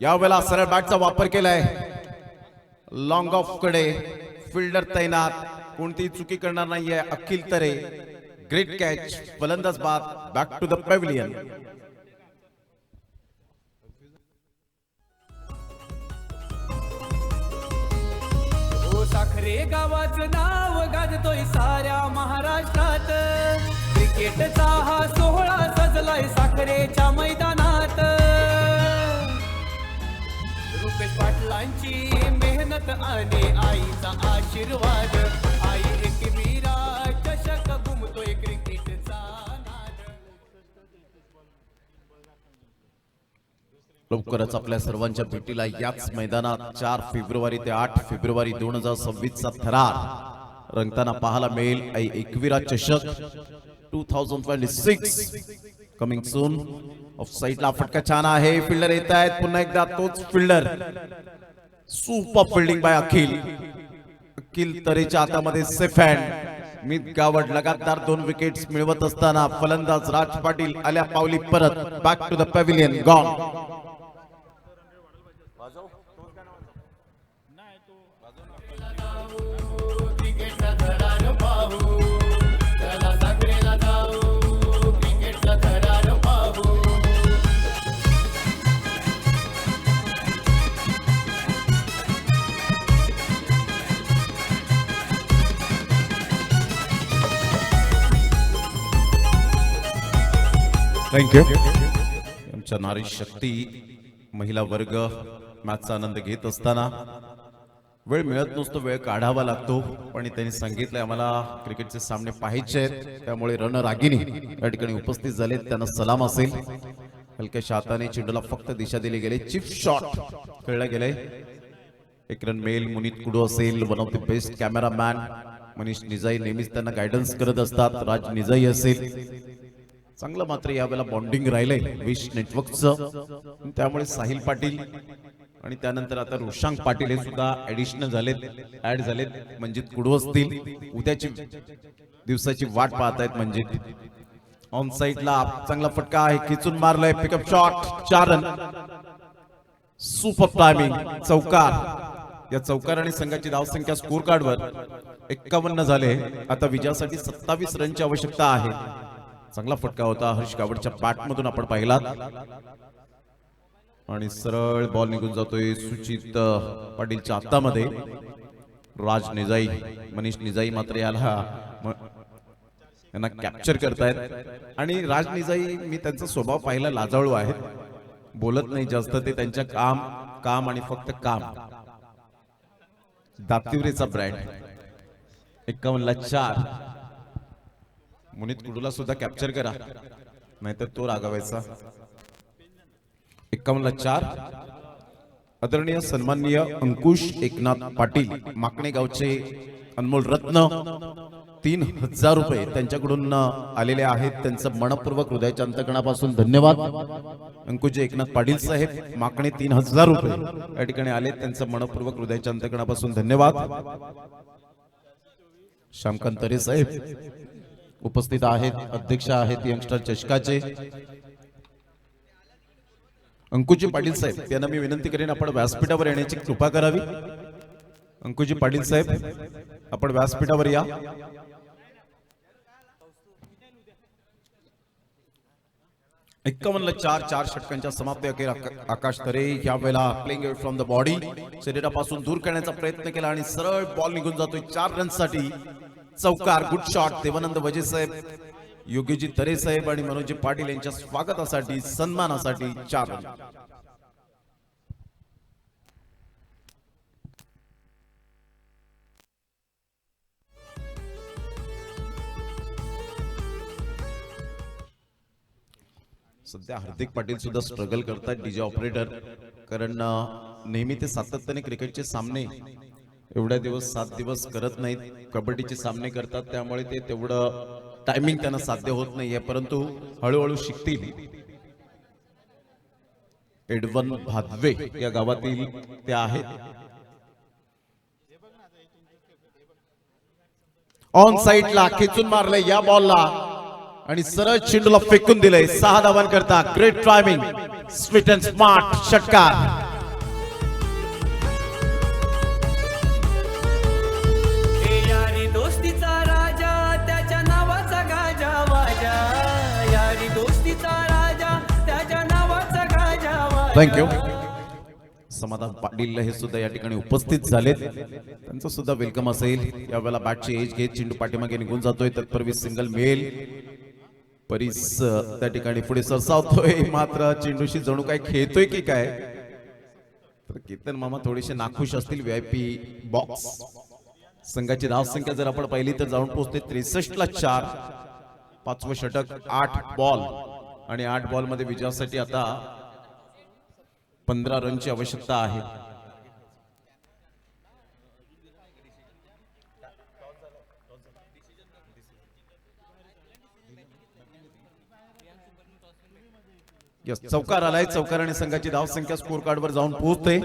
Speaker 1: यावेळेला सरळ बॅटचा वापर केलाय. लॉंग ऑफ कडे फिल्डर तैनात. कोणतीही चुकी करणार नाहीये अखिल तरे. Great catch. फलंदाज बाद. Back to the pavilion.
Speaker 3: ओ साखरे गावाचं नाव गाजतोय साऱ्या महाराष्ट्रात. क्रिकेटचा हा सोहळा सजलाय साखरेच्या मैदानात. रुपेश पाटलांची मेहनत आणि आईचा आशीर्वाद. आई एक विराट चषक घुमतोय क्रिकेटचा नाद.
Speaker 1: लवकरच आपल्या सर्वांच्या भेटीला याच मैदानात 4 फेब्रुवारी ते 8 फेब्रुवारी 2026 चा थरार रंगताना पाहायला मिळेल. आई एकविरा चषक 2026 कमिंग सून. ऑफ साइडला फटका छान आहे. फिल्डर येत आहेत. पुन्हा एकदा तोच फिल्डर. सुपर फिल्डिंग बाय अखिल. अखिल तरेच्या हातामध्ये सेफ हँड. मित गावड लगातार 2 विकेट्स मिळवत असताना फलंदाज राज पाटील आल्या पावली परत. Back to the pavilion. Gone. Thank you. आमच्या नारी शक्ती महिला वर्ग मॅचचा आनंद घेत असताना वेळ मिळत नसतो, वेळ काढावा लागतो. पण त्यांनी सांगितलंय आम्हाला क्रिकेटचे सामने पाहायचे आहेत, त्यामुळे रणरागिणी या ठिकाणी उपस्थित झाले. त्यांना सलाम असेल. हलक्याशा हाताने चेंडूला फक्त दिशा दिली गेली. चिप शॉट खेळला गेले. 1 रन मेल. मुनीत कुडू असेल, one of the best cameraman. Manish Nijai नेहमीच त्यांना गायडन्स करत असतात. राज निजाई असेल. चांगलं मात्र यावेळेला बॉन्डिंग राहिलंय विश नेटवर्कचं. त्यामुळे साहिल पाटील आणि त्यानंतर आता रुशांक पाटील हे सुद्धा ऍडिशनल झालेत, ऍड झालेत. मंजित कुडू असतील. उद्याची दिवसाची वाट पाहतायत मंजित. ऑन साइडला चांगला फटका आहे, खिचून मारलाय, pickup shot, 4 run. Super timing, चौकार. या चौकार आणि संघाची धावसंख्या स्कोर कार्डवर 51 झाले. आता विजयासाठी 27 रनची आवश्यकता आहे. चांगला फटका होता हर्ष गावडच्या बॅटमधून आपण पाहिलात आणि सरळ बॉल निघून जातोय सुचित पाटीलच्या हातामध्ये. राज निजाई, मनीष निजाई मात्र यांना कॅप्चर करतायत आणि राज निजाई, मी त्यांचा स्वभाव पाहिला लाजाळू आहे, बोलत नाही जास्त, ते त्यांच्या काम आणि फक्त काम. दातिवरेचा ब्रँड. 51ला 4. मुनीत कुडूला सुद्धा कॅप्चर करा, नाहीतर तो रागावायचा. 51ला 4. आदरणीय सन्माननीय अंकुश एकनाथ पाटील माकणे गावचे अनमोल रत्न 3000 रुपये त्यांच्याकडून आलेले आहेत. त्यांचं मनपूर्वक हृदयाच्या अंतकणापासून धन्यवाद. अंकुशजी एकनाथ पाटील साहेब माकणे 3000 रुपये या ठिकाणी आले, त्यांचं मनपूर्वक हृदयाच्या अंतकणापासून धन्यवाद. श्यामकांत तरे साहेब उपस्थित आहेत, अध्यक्ष आहेत यंगस्टर चषकाचे. अंकुशजी पाटील साहेब त्यांना मी विनंती करेन, आपण व्यासपीठावर येण्याची कृपा करावी. अंकुशजी पाटील साहेब, आपण व्यासपीठावर या. एक्कावन्नला 4 षटकांच्या समाप्ती अखेर आकाश तरे यावेळेला playing it from the body, शरीरापासून दूर करण्याचा प्रयत्न केला आणि सरळ बॉल निघून जातोय 4 रनसाठी. चौकार, गुड शॉट. देवानंद वजे साहेब, योगीजी तरे साहेब आणि मनोजी पाटील यांच्या स्वागतासाठी, सन्मानासाठी 4 रन. सध्या हार्दिक पाटील सुद्धा स्ट्रगल करतात, डीजे ऑपरेटर, कारण नेहमी ते सातत्याने क्रिकेटचे सामने एवढ्या दिवस 7 दिवस करत नाहीत, कबड्डीचे सामने करतात, त्यामुळे ते तेवढं टायमिंग त्यांना साध्य होत नाहीये, परंतु हळूहळू शिकतील. एडवन भादवे या गावातील ते आहेत. ऑन साइडला खेचून मारले या बॉलला आणि सरळ चेंडूला फेकून दिले. 6 धावां करता. Great timing, sweet and smart षटकार.
Speaker 3: यारी दोस्तीचा राजा, त्याच्या नावाचा गाजा वाजा. यारी दोस्तीचा राजा, त्याच्या नावाचा गाजा वाजा.
Speaker 1: थँक्यू. समाधान पाटील हे सुद्धा या ठिकाणी उपस्थित झालेत, त्यांचं सुद्धा वेलकम असेल. यावेळेला बॅटची एज घेत चेंडू पाठीमागे निघून जातोय. तत्पूर्वी सिंगल मेल. परीस त्या ठिकाणी पुढे सरसावतोय, मात्र चेंडूशी जणू काय खेळतोय की काय. तर केतन मामा थोडेसे नाखुश असतील. VIP box. संघाची धावसंख्या जर आपण पाहिली तर जाऊन पोहोचते 63ला 4. 5वं षटक, 8 बॉल आणि 8 बॉल मध्ये विजयासाठी आता 15 रनची आवश्यकता आहे. चौकार आलाय. चौकार आणि संघाची धावसंख्या स्कोर कार्डवर जाऊन पोहोचते.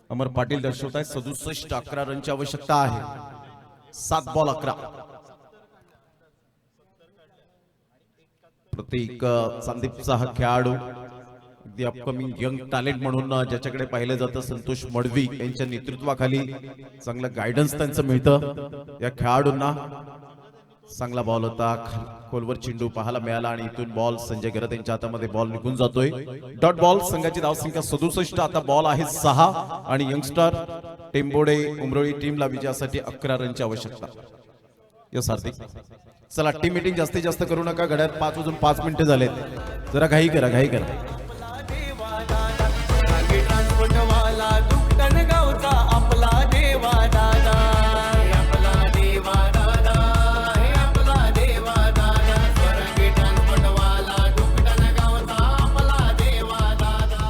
Speaker 1: अमर पाटील दर्शवत आहेत 67. 11 रनची आवश्यकता आहे. 7 बॉल 11. प्रत्येक संदीपचा हा खेळाडू अगदी अपकमिंग यंग टॅलेंट म्हणून ज्याच्याकडे पाहिलं जातं, संतोष मडवी यांच्या नेतृत्वाखाली चांगलं गायडन्स त्यांचं मिळतं. या खेळाडूंना चांगला बॉल होता, खोलवर चेंडू पाहायला मिळाला आणि इथून बॉल संजय गरत यांच्या हातामध्ये बॉल निघून जातोय. Dot ball. संघाची धावसंख्या 67. आता बॉल आहे 6 आणि यंगस्टर टेंबोडे उमरोळी टीमला विजयासाठी 11 रनची आवश्यकता. यस हार्दिक. चला, टीम मीटिंग जास्तीत जास्त करू नका. घड्यात 5 वाजून 5 मिनिटं झालेत. जरा घाई करा, घाई करा.
Speaker 3: ट्रान्सपोर्टवाला दुकटन गावचा आपला देवा दादा. आपला देवा दादा, आपला देवा दादा. स्वरांगी ट्रान्सपोर्टवाला दुकटन गावचा आपला देवा दादा.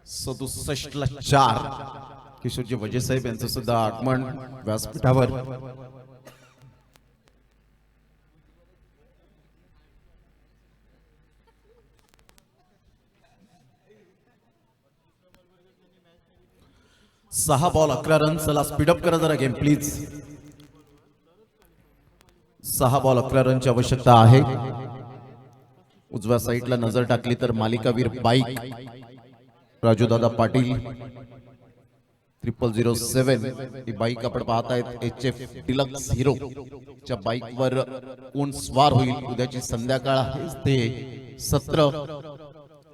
Speaker 1: 67ला 4. किशोरजी वजे साहेब यांचं सुद्धा आगमन व्यासपीठावर. 6 बॉल 11 रन. चला स्पीडअप करा जरा गेम प्लीज. 6 बॉल 11 रनची आवश्यकता आहे. उजव्या साईडला नजर टाकली तर मालिकावीर बाईक राजूदादा पाटील 0007 ही बाईक आपण पाहतायत. HF डिलक्स हिरो च्या बाईक वर कोण स्वार होईल उद्याची संध्याकाळ आहे ते सत्र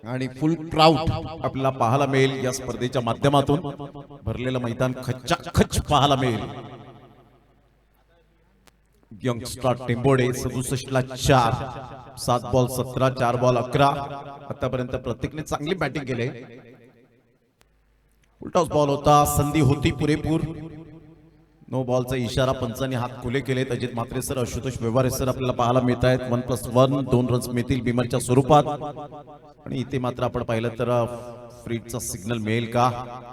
Speaker 1: आणि फुल क्राऊड आपल्याला पाहायला मिळेल. या स्पर्धेच्या माध्यमातून भरलेलं मैदान खच्चाखच पाहायला मिळेल. यंगस्टर टेंबोडे 67 ला 4, 7 बॉल 17, 4 बॉल 11. आतापर्यंत प्रत्येकने चांगली बॅटिंग केली. उलटाच बॉल होता, संधी होती पुरेपूर. नो बॉलचा इशारा पंचांनी हात खुले केलेत. अजित म्हात्रे सर, आशुतोष व्यवहारे सर आपल्याला पाहायला मिळत आहेत. 1+1 2 रन्स मिळतील बिमरच्या स्वरूपात. आणि इथे मात्र आपण पाहिलं तर फ्रीडचा सिग्नल मिळेल का.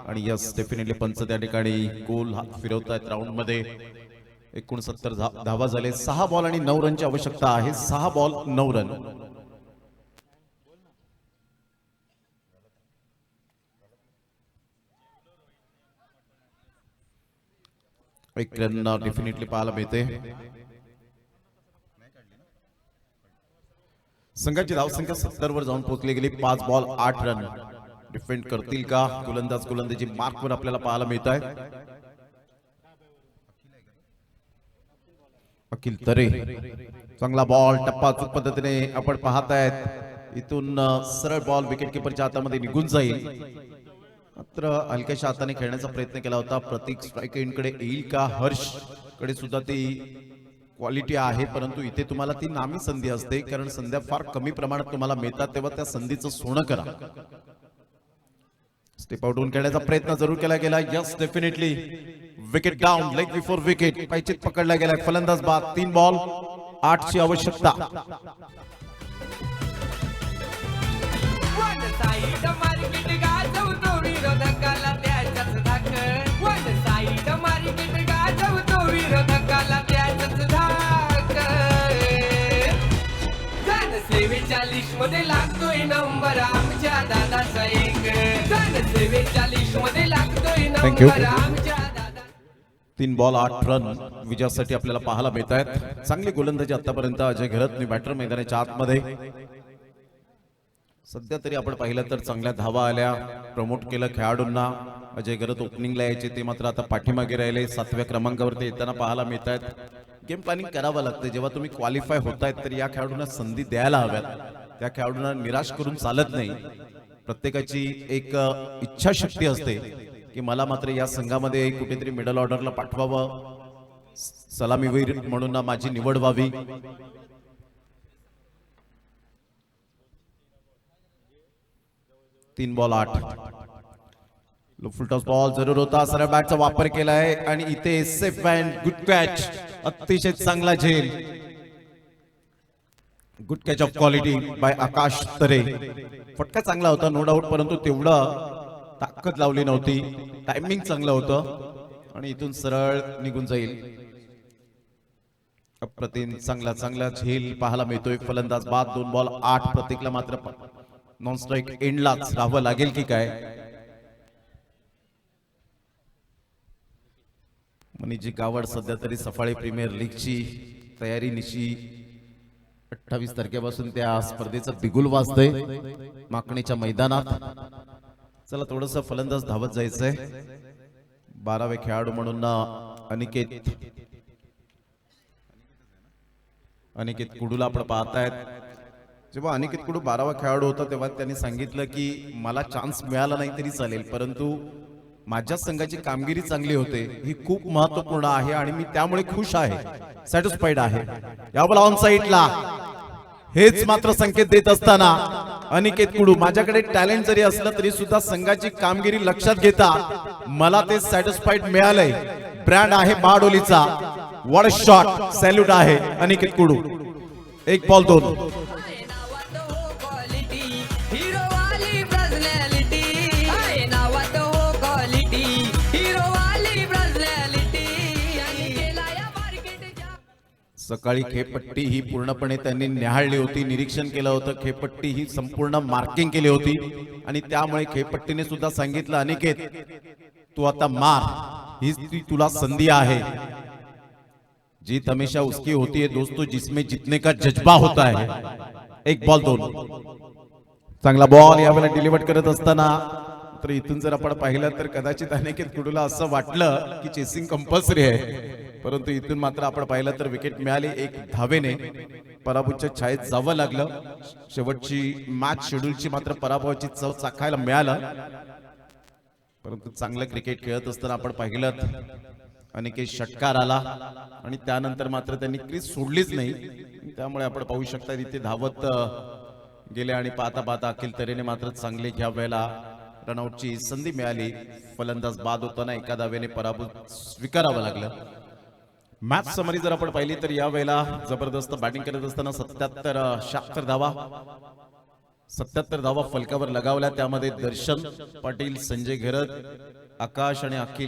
Speaker 1: आणि यस डेफिनेटली पंच त्या ठिकाणी गोल हात फिरवतायत. राऊंड मध्ये 69 धावा झाले. 6 बॉल आणि 9 रनची आवश्यकता आहे. 6 बॉल 9 रन. एक रन डेफिनेटली पाहायला मिळते. संघाची धावसंख्या 70 वर जाऊन पोहोचली गेली. 5 बॉल 8 रन. डिफेंड करतील का गोलंदाजी मार्कवर आपल्याला पाहायला मिळत आहे. अखिल तरे चांगला बॉल टप्पा चूक पद्धतीने आपण पाहतायत. इथून सरळ बॉल विकेट किपरच्या हातामध्ये निघून जाईल. मात्र हलक्याशा हाताने खेळण्याचा प्रयत्न केला होता. प्रतीक स्ट्राईक एंडकडे येईल का. हर्ष कडे सुद्धा ती क्वालिटी आहे, परंतु इथे तुम्हाला ती नामी संधी असते कारण संध्या फार कमी प्रमाणात तुम्हाला मिळतात. तेव्हा त्या संधीचं सोनं करा. स्टेप आउट होऊन खेळण्याचा प्रयत्न जरूर केला गेला. Yes definitely wicket down. Leg before wicket पायचीत पकडला गेला. फलंदाज बाद. 3 बॉल 8 ची आवश्यकता.
Speaker 3: मध्ये लागतोय नंबर आमच्या दादाचा एक. 47 मध्ये लागतोय नंबर आमच्या दादा.
Speaker 1: 3 बॉल 8 रन विजयासाठी आपल्याला पाहायला मिळत आहेत. चांगली गोलंदाजी आतापर्यंत अजय घरत बॅटर मैदानाच्या आतमध्ये. सध्या तरी आपण पाहिलं तर चांगल्या धावा आल्या. प्रमोट केलं खेळाडूंना. अजय घरत ओपनिंगला यायचे ते मात्र आता पाठीमागे राहिले. 7व्या क्रमांकावरती येताना पाहायला मिळत आहेत. गेम प्लॅनिंग करावं लागतं. जेव्हा तुम्ही क्वालिफाय होतायत तर या खेळाडूंना संधी द्यायला हव्यात. त्या खेळाडूंना निराश करून चालत नाही. प्रत्येकाची एक इच्छाशक्ती असते की मला मात्र या संघामध्ये कुठेतरी मिडल ऑर्डरला पाठवावं, सलामीवीर म्हणून माझी निवड व्हावी. तीन बॉल 8. फुलटॉस बॉल जरूर होता. सरळ बॅटचा वापर केलाय आणि इथे सेफ अँड गुड कॅच. अतिशय चांगला झेल. Good catch of quality by Akash Tare. फटका चांगला होता नो डाऊट, परंतु तेवढं ताकद लावली नव्हती. टायमिंग चांगलं होतं आणि इथून सरळ निघून जाईल. अप्रतिम चांगला झेल पाहायला मिळतोय. फलंदाज बाद. 2 बॉल 8. प्रत्येकला मात्र नॉन स्ट्राईक एंडलाच राहावं लागेल की काय. मनीजी गावड सध्या तरी सफाळे प्रीमियर लीगची तयारी निशी 28 तारखेपासून त्या स्पर्धेचं बिगुल वाजतंय माकणीच्या मैदानात. चला थोडंसं फलंदाज धावत जायचंय. 12वे खेळाडू म्हणून अनिकेत कुडूला आपण पाहतायत. जेव्हा अनिकेत कुडू 12वा खेळाडू होता तेव्हा त्यांनी सांगितलं की मला चान्स मिळाला नाही तरी चालेल, परंतु माझ्या संघाची कामगिरी चांगली होते ही खूप महत्वपूर्ण आहे आणि मी त्यामुळे खुश आहे, सॅटिस्फाईड आहे. यावर ऑन साइडला हेच मात्र संकेत देत असताना अनिकेत कुडू माझ्याकडे टॅलेंट जरी असलं तरी सुद्धा संघाची कामगिरी लक्षात घेता मला ते सॅटिस्फाईड मिळालंय. ब्रँड आहे बारडोलीचा. What a shot. सॅल्यूट आहे अनिकेत कुडू. 1 बॉल 2. सकाळी खेळपट्टी ही पूर्णपणे त्यांनी न्याहाळली होती, निरीक्षण केलं होतं. खेळपट्टी ही संपूर्ण मार्किंग केली होती आणि त्यामुळे खेळपट्टीने सुद्धा सांगितलं अनिकेत तू आता मार, हीच ती तुला संधी आहे. जीत हमेशा उसकी होती है दोस्तों जिसमें जीतने का जज्बा होता है. एक बॉल 2. चांगला बॉल यावेळेला डिलिव्हर करत असताना तर इथून जर आपण पाहिलं तर कदाचित अनेक कुडूला असं वाटलं की चेसिंग कंपल्सरी आहे, परंतु इथून मात्र आपण पाहिलं तर विकेट मिळाली. 1 धावेने पराभूच्या छायेत जावं लागलं. शेवटची मॅच शेड्यूलची मात्र पराभवाची चव चाखायला मिळालं, परंतु चांगलं क्रिकेट खेळत असताना आपण पाहिलं अनेक षटकार आला आणि त्यानंतर मात्र त्यांनी क्रीज सोडलीच नाही. त्यामुळे आपण पाहू शकता इथे धावत गेले आणि पाहता पाहता अखिल तऱ्हेने मात्र चांगले घ्या वेळेला रनआउटची संधी मिळाली. फलंदाज बाद होताना 1 धावेने पराभूत स्वीकारावं लागलं. मॅच समरी जर आपण पाहिली तर या वेळेला जबरदस्त बॅटिंग करत असताना 77 धावा फलकावर लगावल्या. त्यामध्ये दर्शन पाटील, संजय घरत, आकाश आणि अखिल